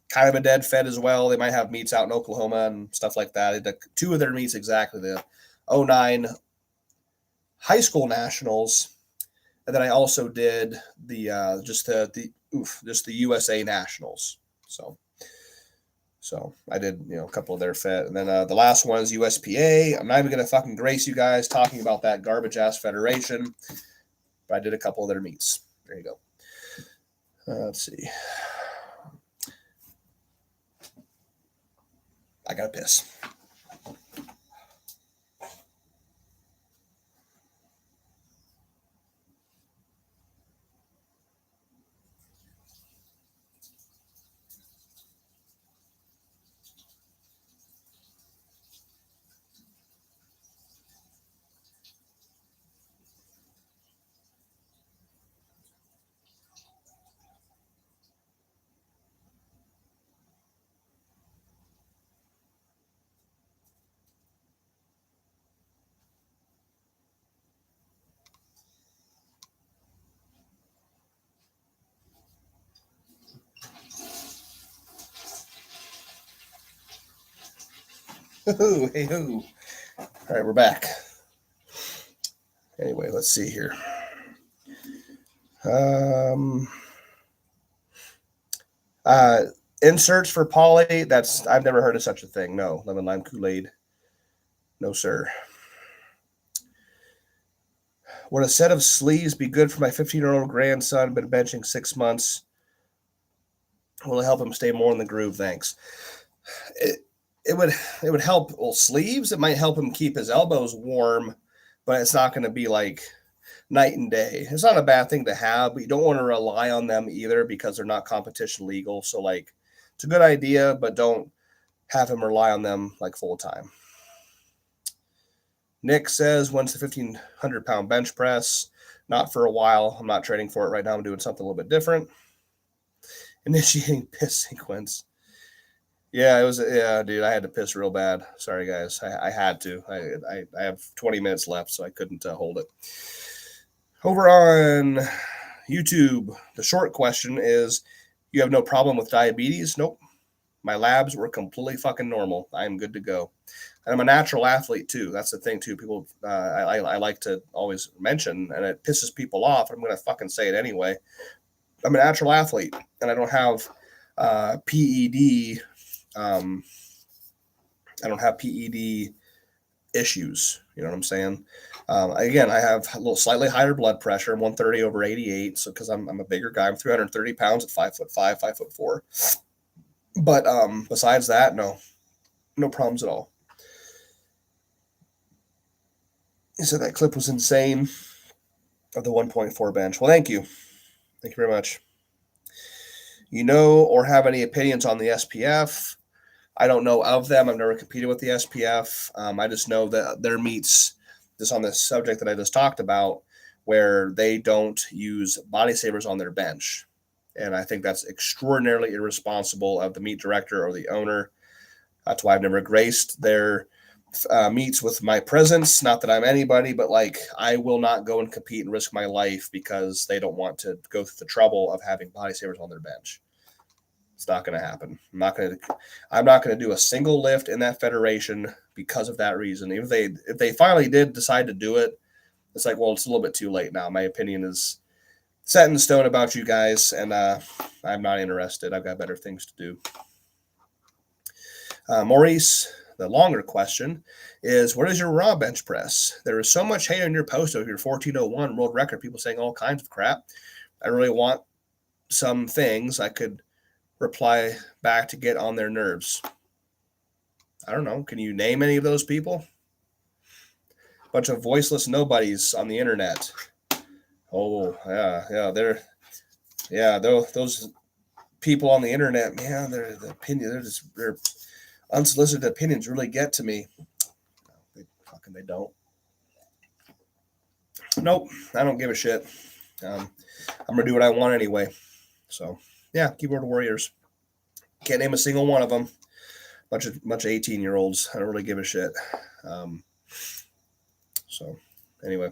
kind of a dead fed as well. They might have meets out in Oklahoma and stuff like that. They did 2 of their meets exactly, the 09 high school nationals. And then I also did the USA nationals. So I did, a couple of their fit. And then the last one is USPA. I'm not even going to fucking grace you guys talking about that garbage ass federation. But I did a couple of their meets. There you go. Let's see. I got to piss. Hey, hoo. All right, we're back. Anyway, let's see here. Inserts for poly. I've never heard of such a thing. No, lemon lime Kool-Aid. No, sir. Would a set of sleeves be good for my 15-year-old grandson? Been benching 6 months. Will it help him stay more in the groove? Thanks. It would help. Well, sleeves. It might help him keep his elbows warm, but it's not going to be like night and day. It's not a bad thing to have, but you don't want to rely on them either because they're not competition legal. So like, it's a good idea, but don't have him rely on them like full time. Nick says, when's the 1,500-pound bench press? Not for a while. I'm not training for it right now. I'm doing something a little bit different. Initiating piss sequence. Yeah, dude, I had to piss real bad. Sorry, guys. I had to. I have 20 minutes left, so I couldn't hold it. Over on YouTube, the short question is, you have no problem with diabetes? Nope. My labs were completely fucking normal. I'm good to go. And I'm a natural athlete, too. That's the thing, too. People, I like to always mention, and it pisses people off. I'm going to fucking say it anyway. I'm a natural athlete, and I don't have PED. I don't have PED issues. You know what I'm saying? Again, I have a little slightly higher blood pressure. I'm 130 over 88. So because I'm a bigger guy, I'm 330 pounds at 5'5", 5'4". But besides that, no problems at all. He said that clip was insane of the 1.4 bench. Well, thank you. Thank you very much. Or have any opinions on the SPF? I don't know of them. I've never competed with the SPF. I just know that their meets, just on this subject that I just talked about, where they don't use body savers on their bench. And I think that's extraordinarily irresponsible of the meet director or the owner. That's why I've never graced their meets with my presence. Not that I'm anybody, but like, I will not go and compete and risk my life because they don't want to go through the trouble of having body savers on their bench. It's not going to happen. I'm not going to do a single lift in that federation because of that reason. Even if they finally did decide to do it, it's like, well, it's a little bit too late now. My opinion is set in stone about you guys, and I'm not interested. I've got better things to do. Maurice, the longer question is, what is your raw bench press? There is so much hate on your post of your 1401 world record, people saying all kinds of crap. I really want some things I could reply back to get on their nerves. I don't know. Can you name any of those people? Bunch of voiceless nobodies on the internet. Oh yeah, those people on the internet, man. Their unsolicited opinions really get to me. They don't. Nope, I don't give a shit. I'm gonna do what I want anyway. So yeah, keyboard warriors. Can't name a single one of them. Bunch of 18-year-olds. I don't really give a shit. So anyway,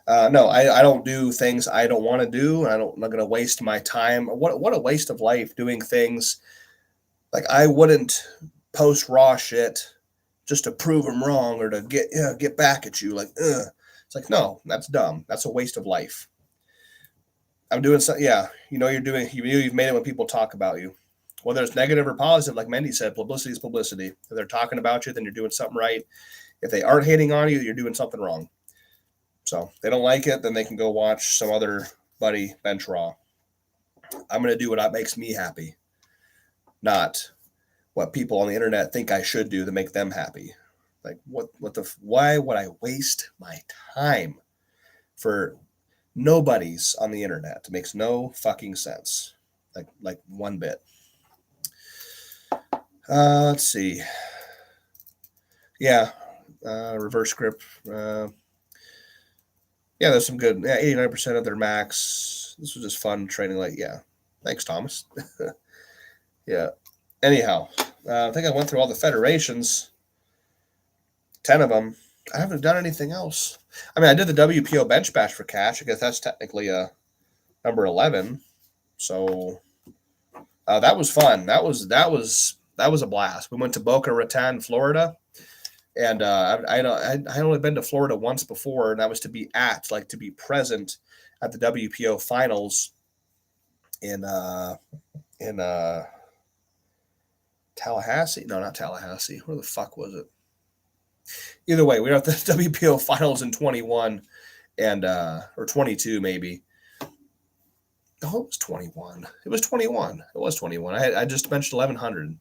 no, I don't do things I don't want to do. I'm not going to waste my time. What a waste of life doing things. Like, I wouldn't post raw shit just to prove them wrong or to get back at you. Like, it's like, no, that's dumb. That's a waste of life. I'm doing something. Yeah, you've made it when people talk about you. Whether it's negative or positive, like Mendy said, publicity is publicity. If they're talking about you, then you're doing something right. If they aren't hating on you, you're doing something wrong. So if they don't like it, then they can go watch some other buddy bench raw. I'm going to do what makes me happy, not what people on the internet think I should do to make them happy. Like, why would I waste my time for nobodies on the internet? It makes no fucking sense. Like one bit. Let's see. Yeah. Reverse grip. Yeah, there's some good. Yeah, 89% of their max. This was just fun training. Like, yeah. Thanks, Thomas. Yeah. Anyhow, I think I went through all the federations. 10 of them. I haven't done anything else. I mean, I did the WPO bench bash for cash. I guess that's technically a number 11. So that was fun. That was a blast. We went to Boca Raton, Florida, and I only been to Florida once before, and that was to be present at the WPO finals in Tallahassee. No, not Tallahassee. Where the fuck was it? Either way, we were at the WPO finals in 21 and or 22 maybe. Oh, it was 21. It was 21. It was 21. I just mentioned 1100.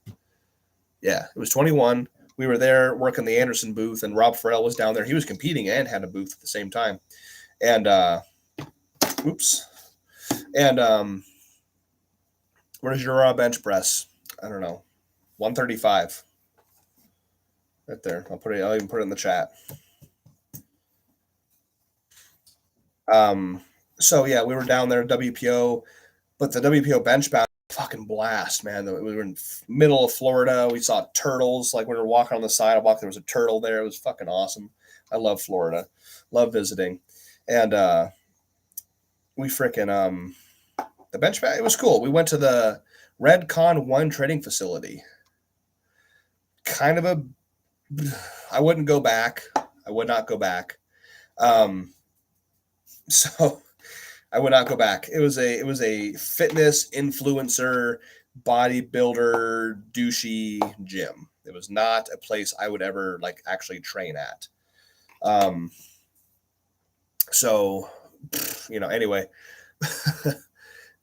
Yeah, it was 21. We were there working the Anderson booth, and Rob Farrell was down there. He was competing and had a booth at the same time. And where's your bench press? I don't know. 135. Right there. I'll even put it in the chat. So yeah, we were down there at WPO, but the WPO bench bash fucking blast, man. We were in middle of Florida. We saw turtles. Like, when we were walking on the sidewalk, there was a turtle there. It was fucking awesome. I love Florida. Love visiting. And we freaking the bench bash, it was cool. We went to the Redcon 1 trading facility. Kind of I wouldn't go back. I would not go back. So I would not go back. It was a fitness influencer, bodybuilder, douchey gym. It was not a place I would ever actually train at. So, anyway.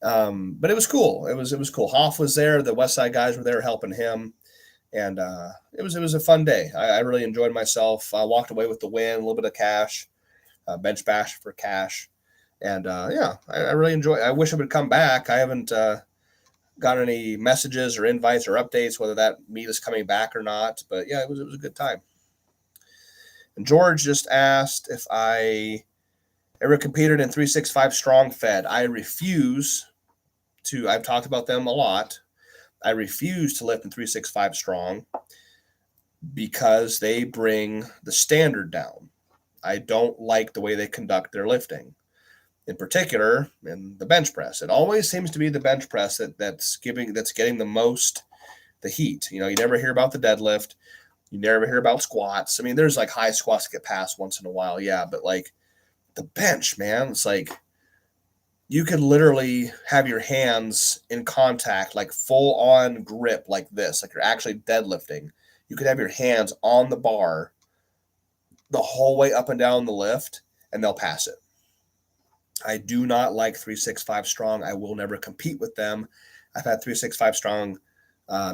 But it was cool. It was cool. Hoff was there. The West Side guys were there helping him. And it was a fun day. I really enjoyed myself. I walked away with the win, a little bit of cash, bench bash for cash. And yeah, I really enjoy it. I wish it would come back. I haven't got any messages or invites or updates whether that meet is coming back or not. But yeah, it was a good time. And George just asked if I ever competed in 365 Strong Fed. I refuse to. I've talked about them a lot. I refuse to lift in 365 Strong because they bring the standard down. I don't like the way they conduct their lifting. In particular, in the bench press, it always seems to be the bench press that's getting the most the heat. You never hear about the deadlift. You never hear about squats. I mean, there's high squats that get passed once in a while, yeah, but the bench, man, it's you could literally have your hands in contact, full on grip like this, like you're actually deadlifting. You could have your hands on the bar the whole way up and down the lift, and they'll pass it. I do not like 365 Strong. I will never compete with them. I've had 365 Strong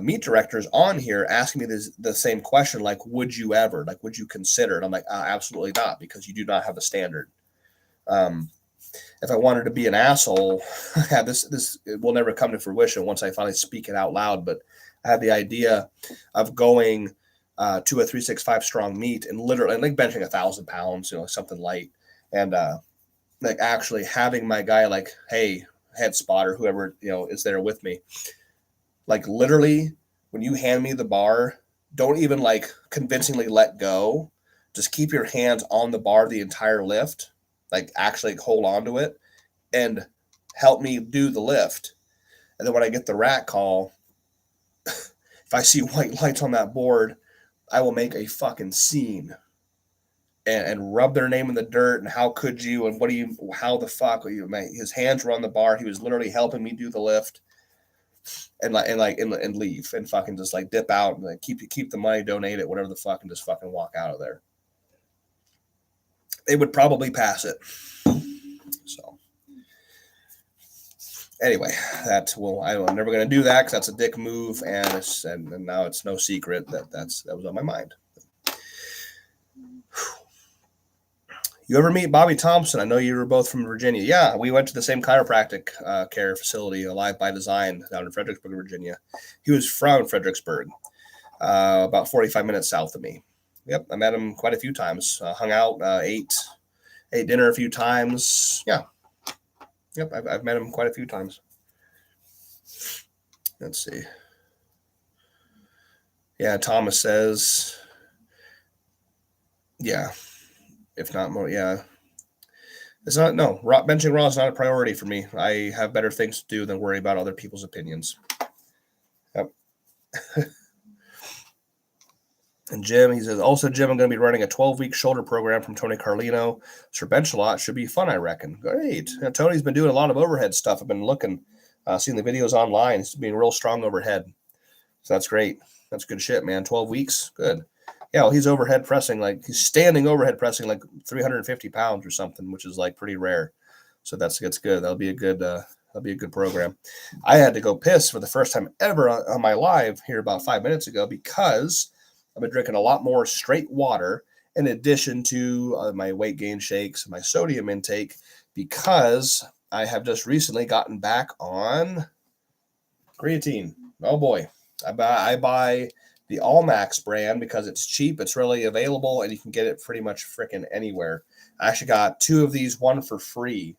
meat directors on here asking me the same question, like, would you ever, like, would you consider it? I'm like, absolutely not, because you do not have a standard. If I wanted to be an asshole, this it will never come to fruition once I finally speak it out loud. But I had the idea of going to a 365 Strong meet and literally like benching 1,000 pounds, something light, and like actually having my guy like, hey, head spotter, whoever is there with me, like literally when you hand me the bar, don't even like convincingly let go. Just keep your hands on the bar the entire lift, like actually hold on to it and help me do the lift. And then when I get the rat call, if I see white lights on that board, I will make a fucking scene and rub their name in the dirt. And how could you? And how the fuck? His hands were on the bar. He was literally helping me do the lift. And leave and fucking just like dip out and like keep the money, donate it, whatever the fuck, and just fucking walk out of there. They would probably pass it. So anyway, I'm never gonna do that because that's a dick move, and now it's no secret that was on my mind. You ever meet Bobby Thompson? I know you were both from Virginia. Yeah, we went to the same chiropractic care facility, Alive by Design, down in Fredericksburg, Virginia. He was from Fredericksburg, about 45 minutes south of me. Yep, I met him quite a few times. Hung out, ate dinner a few times. Yeah. Yep, I've met him quite a few times. Let's see. Yeah, Thomas says, yeah, if not more, yeah. It's not, no, benching raw is not a priority for me. I have better things to do than worry about other people's opinions. Yep. And Jim, he says, also, Jim, I'm going to be running a 12-week shoulder program from Tony Carlino. So bench a lot should be fun, I reckon. Great. Tony's been doing a lot of overhead stuff. I've been looking, seeing the videos online. He's being real strong overhead. So that's great. That's good shit, man. 12 weeks. Good. Yeah, well, he's overhead pressing, like he's standing overhead pressing like 350 pounds or something, which is like pretty rare. So that's good. That'll be a good program. I had to go piss for the first time ever on my live here about 5 minutes ago because I've been drinking a lot more straight water in addition to my weight gain shakes and my sodium intake, because I have just recently gotten back on creatine. Oh boy. I buy the Allmax brand because it's cheap, it's really available, and you can get it pretty much freaking anywhere. I actually got 2 of these, one for free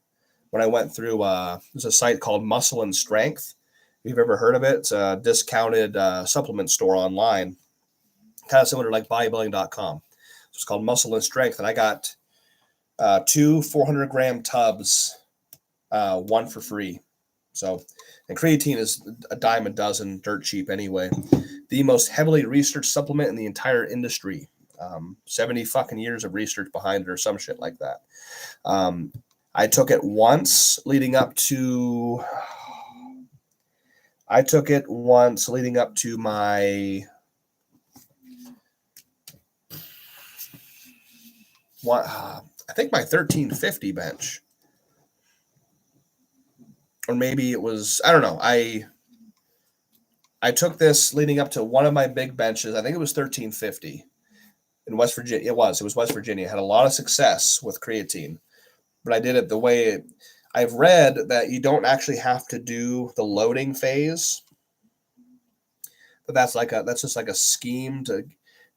when I went through there's a site called Muscle and Strength. If you've ever heard of it, it's a discounted supplement store online, kind of similar to like bodybuilding.com. So it's called Muscle and Strength, and I got 2 400-gram tubs, one for free. So, and creatine is a dime a dozen, dirt cheap anyway. The most heavily researched supplement in the entire industry. 70 fucking years of research behind it or some shit like that. I took it once leading up to my I think my 1350 bench. Or maybe it was, I don't know. I took this leading up to one of my big benches. I think it was 1350 in West Virginia. It was West Virginia. I had a lot of success with creatine, but I did it the way I've read that you don't actually have to do the loading phase. But that's just like a scheme to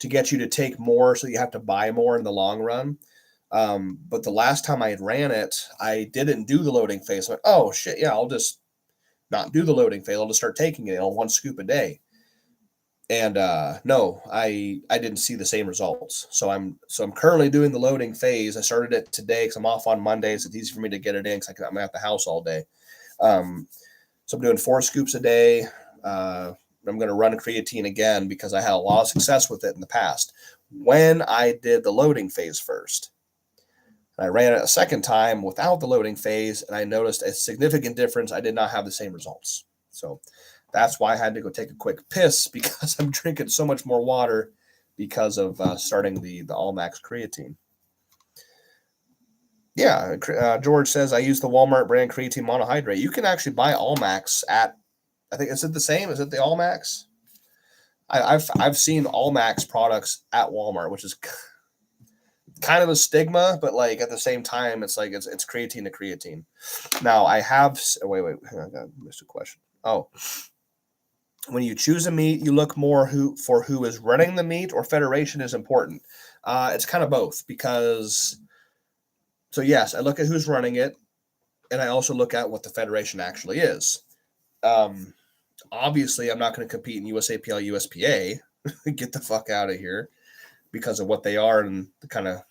get you to take more, so you have to buy more in the long run. But the last time I had ran it, I didn't do the loading phase. I'm like, oh shit, yeah, I'll just not do the loading phase. I'll just start taking it on 1 scoop a day. And no, I didn't see the same results. So I'm currently doing the loading phase. I started it today because I'm off on Mondays. It's easy for me to get it in because I'm at the house all day. So I'm doing 4 scoops a day. I'm going to run creatine again because I had a lot of success with it in the past when I did the loading phase first. I ran it a second time without the loading phase, and I noticed a significant difference. I did not have the same results. So that's why I had to go take a quick piss, because I'm drinking so much more water because of starting the Allmax creatine. Yeah, George says I use the Walmart brand creatine monohydrate. You can actually buy Allmax at, I think, is it the same? Is it the Allmax? I've seen Allmax products at Walmart, which is kind of a stigma, but like at the same time, it's like it's creatine to creatine. Now I have wait, hang on, I missed a question. Oh, when you choose a meat, you look more who is running the meat or federation is important. It's kind of both because so yes, I look at who's running it, and I also look at what the federation actually is. Um, Obviously, I'm not going to compete in USAPL, USPA. Get the fuck out of here because of what they are and the kind of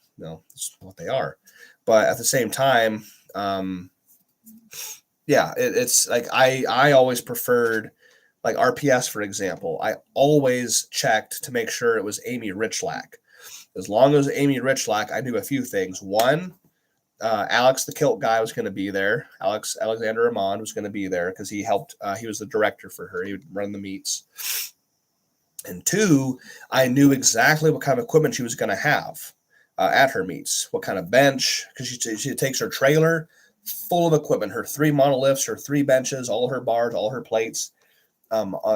what they are. But at the same time, yeah, it's like I always preferred like RPS for example. I always checked to make sure it was Amy Richlack. As long as Amy Richlack, I knew a few things. One, Alex the Kilt guy was going to be there. Alexander Amand was going to be there because he helped. He was the director for her. He would run the meets. And two, I knew exactly what kind of equipment she was going to have at her meets. What kind of bench? Because she takes her trailer full of equipment. Her 3 monoliths, her 3 benches, all her bars, all her plates.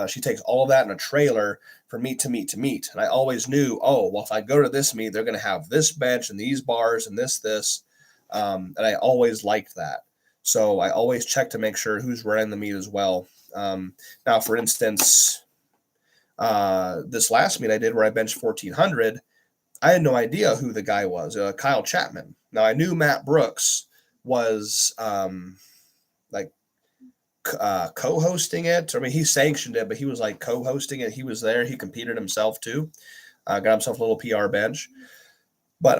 She takes all of that in a trailer from meet to meet to meet. And I always knew, oh, well, if I go to this meet, they're going to have this bench and these bars and this. And I always liked that. So I always check to make sure who's running the meet as well. Now, for instance, this last meet I did where I benched 1,400, I had no idea who the guy was, Kyle Chapman. Now, I knew Matt Brooks was like co-hosting it. I mean, he sanctioned it, but he was like co-hosting it. He was there. He competed himself too. Got himself a little PR bench. But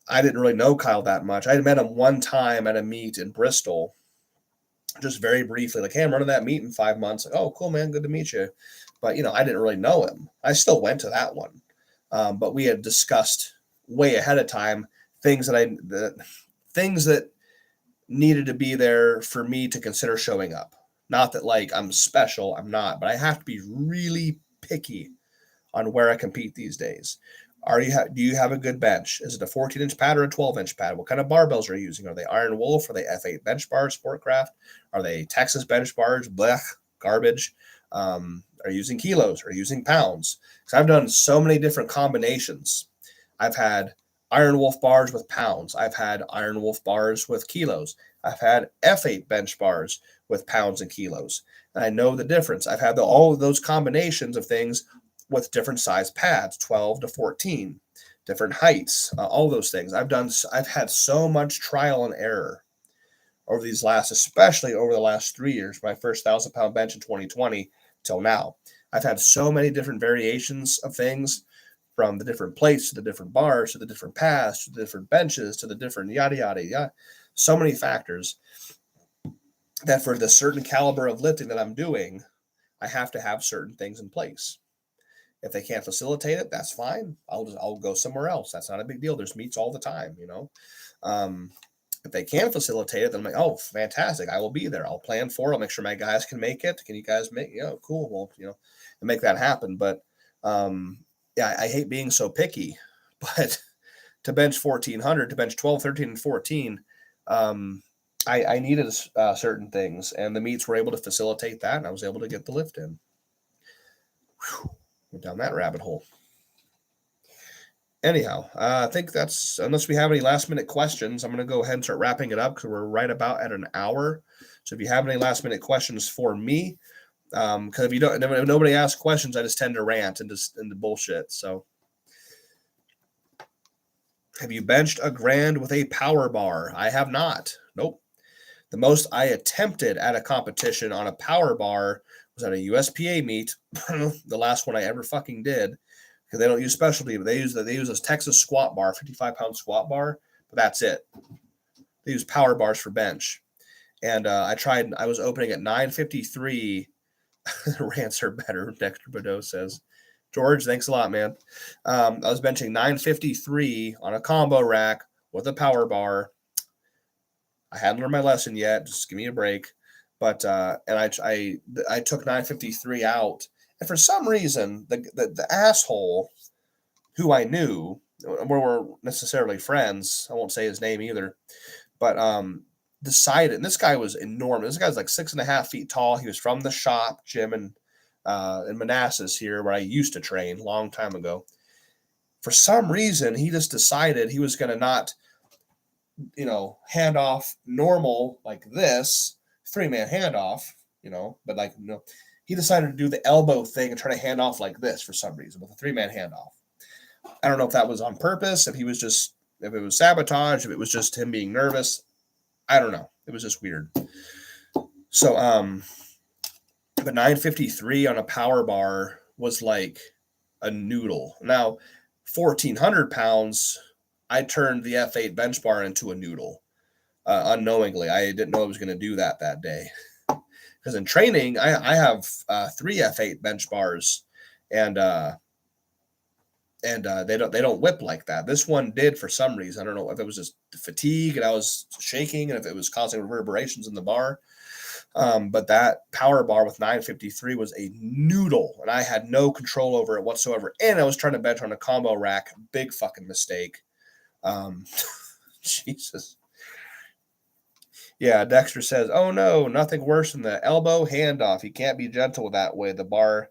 I didn't really know Kyle that much. I had met him one time at a meet in Bristol, just very briefly, like, hey, I'm running that meet in 5 months. Like, oh, cool, man, good to meet you. But, I didn't really know him. I still went to that one. But we had discussed way ahead of time things that needed to be there for me to consider showing up. Not that, like, I'm special. I'm not. But I have to be really picky on where I compete these days. Do you have a good bench? Is it a 14-inch pad or a 12-inch pad? What kind of barbells are you using? Are they Iron Wolf? Are they F8 bench bars, Sportcraft? Are they Texas bench bars? Blech, garbage. Are you using kilos? Are you using pounds? Because I've done so many different combinations. I've had Iron Wolf bars with pounds. I've had Iron Wolf bars with kilos. I've had F8 bench bars with pounds and kilos. And I know the difference. I've had all of those combinations of things with different size pads, 12 to 14, different heights, all those things. I've had so much trial and error over especially over the last 3 years, my first 1,000-pound bench in 2020 till now. I've had so many different variations of things, from the different plates to the different bars to the different pads to the different benches to the different yada yada yada. So many factors that for the certain caliber of lifting that I'm doing, I have to have certain things in place. If they can't facilitate it, that's fine. I'll go somewhere else. That's not a big deal. There's meets all the time, If they can facilitate it, then I'm like, oh, fantastic. I will be there. I'll plan for it. I'll make sure my guys can make it. Can you guys make, cool. Well, and make that happen. But yeah, I hate being so picky, but to bench 1,400, to bench 12, 13, and 14, I needed certain things, and the meets were able to facilitate that, and I was able to get the lift in. Whew. Went down that rabbit hole. Anyhow, I think that's, unless we have any last minute questions, I'm going to go ahead and start wrapping it up because we're right about at an hour. So if you have any last minute questions for me, because if nobody asks questions, I just tend to rant and just into bullshit. So, have you benched a grand with a power bar? I have not. Nope. The most I attempted at a competition on a power bar was at a USPA meet, the last one I ever fucking did, because they don't use specialty, but they use a Texas squat bar, 55-pound squat bar, but that's it. They use power bars for bench. And I was opening at 953. Rants are better, Dexter Bordeaux says. George, thanks a lot, man. I was benching 953 on a combo rack with a power bar. I hadn't learned my lesson yet. Just give me a break. But and I took 953 out, and for some reason the asshole who I knew, where we're necessarily friends. I won't say his name either, but decided. And this guy was enormous. This guy's like 6.5 feet tall. He was from the shop gym in Manassas here, where I used to train a long time ago. For some reason, he just decided he was going to not, hand off normal like this 3-man handoff, but like he decided to do the elbow thing and try to hand off like this for some reason with a 3-man handoff. I don't know if that was on purpose, if it was sabotage, if it was just him being nervous. I don't know. It was just weird. So, but 953 on a power bar was like a noodle. Now, 1,400 pounds, I turned the F8 bench bar into a noodle unknowingly. I didn't know I was going to do that day. Because in training, I have 3 F8 bench bars, and they don't whip like that. This one did for some reason. I don't know if it was just fatigue and I was shaking, and if it was causing reverberations in the bar. But that power bar with 953 was a noodle, and I had no control over it whatsoever. And I was trying to bench on a combo rack. Big fucking mistake. Jesus. Yeah, Dexter says, "Oh no, nothing worse than the elbow handoff. You can't be gentle that way. That bar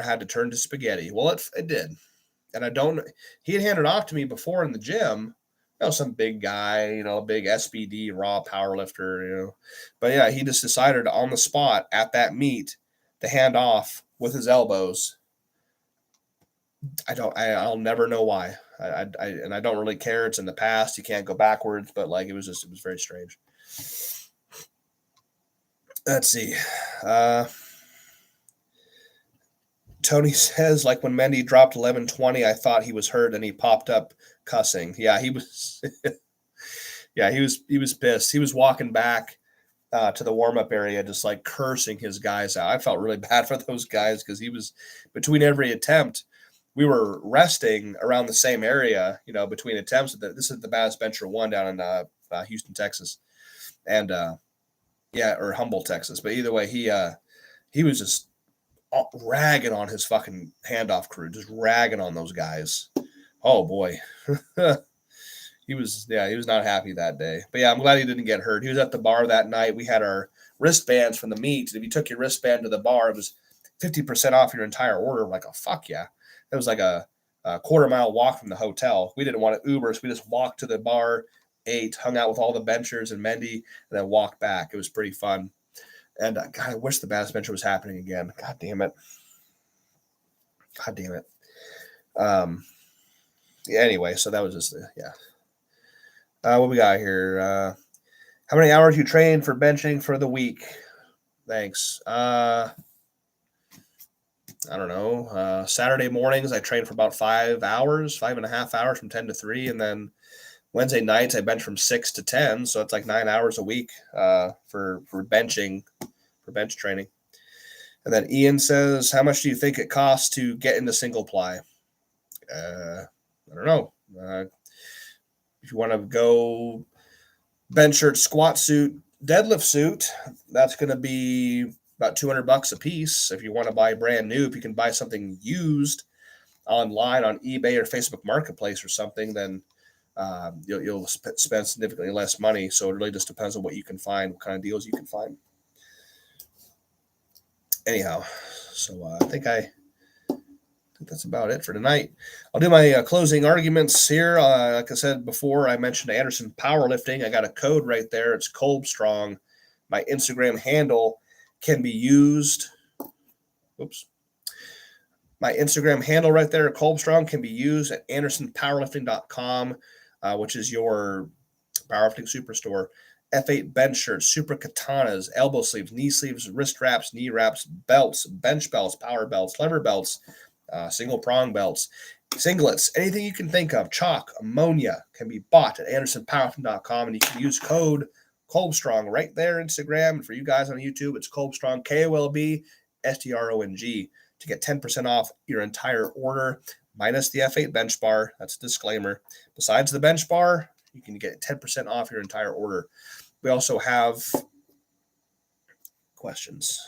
had to turn to spaghetti." Well, it did. And he had handed off to me before in the gym, some big guy, big SBD raw power lifter, But yeah, he just decided on the spot at that meet to hand off with his elbows. I'll never know why. And I don't really care. It's in the past. You can't go backwards, but like, it was very strange. Let's see. Tony says, like when Mendy dropped 1120, I thought he was hurt and he popped up cussing. Yeah, he was. Yeah, he was pissed. He was walking back to the warm-up area, just like cursing his guys out. I felt really bad for those guys because he was, between every attempt, we were resting around the same area, between attempts. This is the Baddest Bencher 1 down in Houston, Texas, and or Humboldt, Texas. But either way, he was just ragging on his fucking handoff crew, just ragging on those guys. Oh boy. He was not happy that day. But yeah, I'm glad he didn't get hurt. He was at the bar that night. We had our wristbands from the meet. If you took your wristband to the bar, it was 50% off your entire order. I'm like, oh fuck yeah. It was like a quarter-mile walk from the hotel. We didn't want to Uber, so we just walked to the bar, ate, hung out with all the benchers and Mendy, and then walked back. It was pretty fun. And God, I wish the Baddest Bencher was happening again. God damn it. Yeah, anyway, so that was just, yeah. What we got here? How many hours you train for benching for the week? Thanks. I don't know. Saturday mornings, I train for about 5 hours, 5.5 hours from 10 to 3. And then Wednesday nights, I bench from 6 to 10. So it's like 9 hours a week for benching, for bench training. And then Ian says, how much do you think it costs to get into single ply? I don't know. If you want to go bench shirt, squat suit, deadlift suit, that's going to be about $200 a piece. If you want to buy brand new, if you can buy something used online on eBay or Facebook Marketplace or something, then you'll spend significantly less money. So it really just depends on what you can find, what kind of deals you can find. Anyhow, so I think that's about it for tonight. I'll do my closing arguments here. Like I said before, I mentioned Anderson Powerlifting. I got a code right there. It's Kolbstrong. My Instagram handle can be used. Oops. My Instagram handle right there, Kolbstrong, can be used at andersonpowerlifting.com, which is your powerlifting superstore. F8 bench shirts, super katanas, elbow sleeves, knee sleeves, wrist wraps, knee wraps, belts, bench belts, power belts, lever belts, single prong belts, singlets, anything you can think of, chalk, ammonia can be bought at andersonpowerlifting.com, and you can use code Kolbstrong right there, Instagram. And for you guys on YouTube, it's Kolbstrong, KOLBSTRONG, to get 10% off your entire order, minus the F8 bench bar. That's a disclaimer. Besides the bench bar, you can get 10% off your entire order. We also have questions.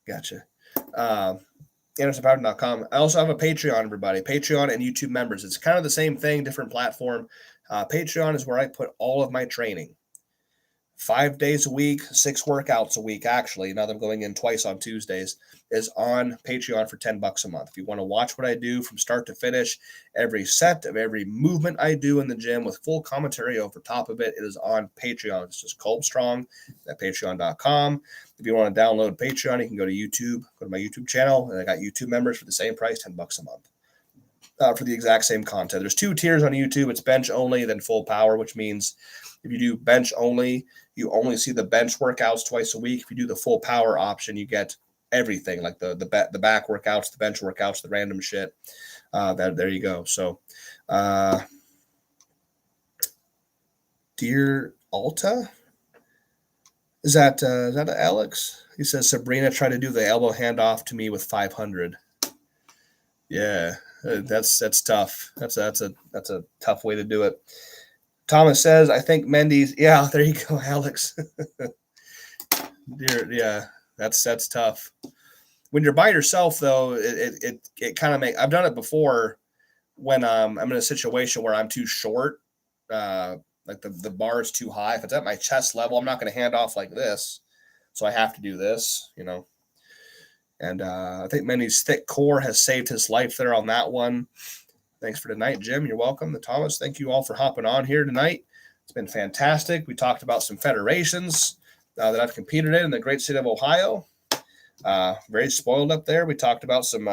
Gotcha. AndersonPowder.com. I also have a Patreon, everybody. Patreon and YouTube members. It's kind of the same thing, different platform. Patreon is where I put all of my training. 5 days a week, 6 workouts a week, actually. Now that I'm going in twice on Tuesdays, is on Patreon for $10 a month. If you want to watch what I do from start to finish, every set of every movement I do in the gym with full commentary over top of it, it is on Patreon. It's just Kolbstrong at patreon.com. If you want to download Patreon, you can go to YouTube, go to my YouTube channel, and I got YouTube members for the same price, $10 a month. For the exact same content. There's 2 tiers on YouTube. It's bench only, then full power, which means if you do bench only, you only see the bench workouts twice a week. If you do the full power option, you get everything, like the back workouts, the bench workouts, the random shit. There you go. So, Dear Alta, is that Alex? He says Sabrina tried to do the elbow handoff to me with 500. Yeah. That's tough. That's a tough way to do it. Thomas says, I think Mendy's. Yeah, there you go, Alex. Yeah, that's tough. When you're by yourself, though, it kind of makes. I've done it before when I'm in a situation where I'm too short, like the bar is too high. If it's at my chest level, I'm not going to hand off like this, so I have to do this, And I think Mendy's thick core has saved his life there on that one. Thanks for tonight, Jim. You're welcome. The Thomas, thank you all for hopping on here tonight. It's been fantastic. We talked about some federations that I've competed in the great state of Ohio. Very spoiled up there. We talked about some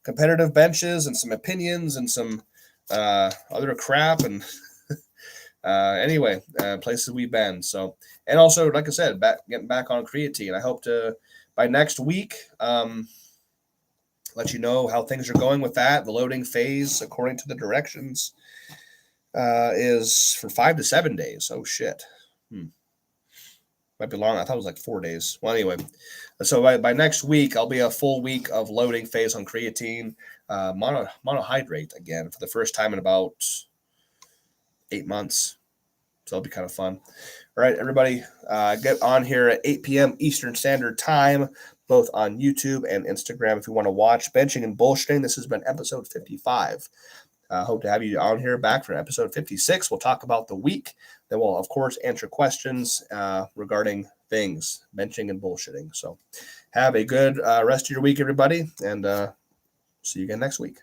competitive benches and some opinions and some other crap. And anyway, places we've been. So, and also, like I said, getting back on creatine. I hope to, by next week, let you know how things are going with that. The loading phase, according to the directions, is for 5 to 7 days. Oh, shit. Might be long. I thought it was like 4 days. Well, anyway. So by next week, I'll be a full week of loading phase on creatine. Monohydrate again for the first time in about 8 months. So it'll be kind of fun. All right, everybody, get on here at 8 p.m. Eastern Standard Time, both on YouTube and Instagram if you want to watch Benching and Bullshitting. This has been episode 55. Hope to have you on here back for episode 56. We'll talk about the week. Then we'll, of course, answer questions regarding things, benching and bullshitting. So have a good rest of your week, everybody, and see you again next week.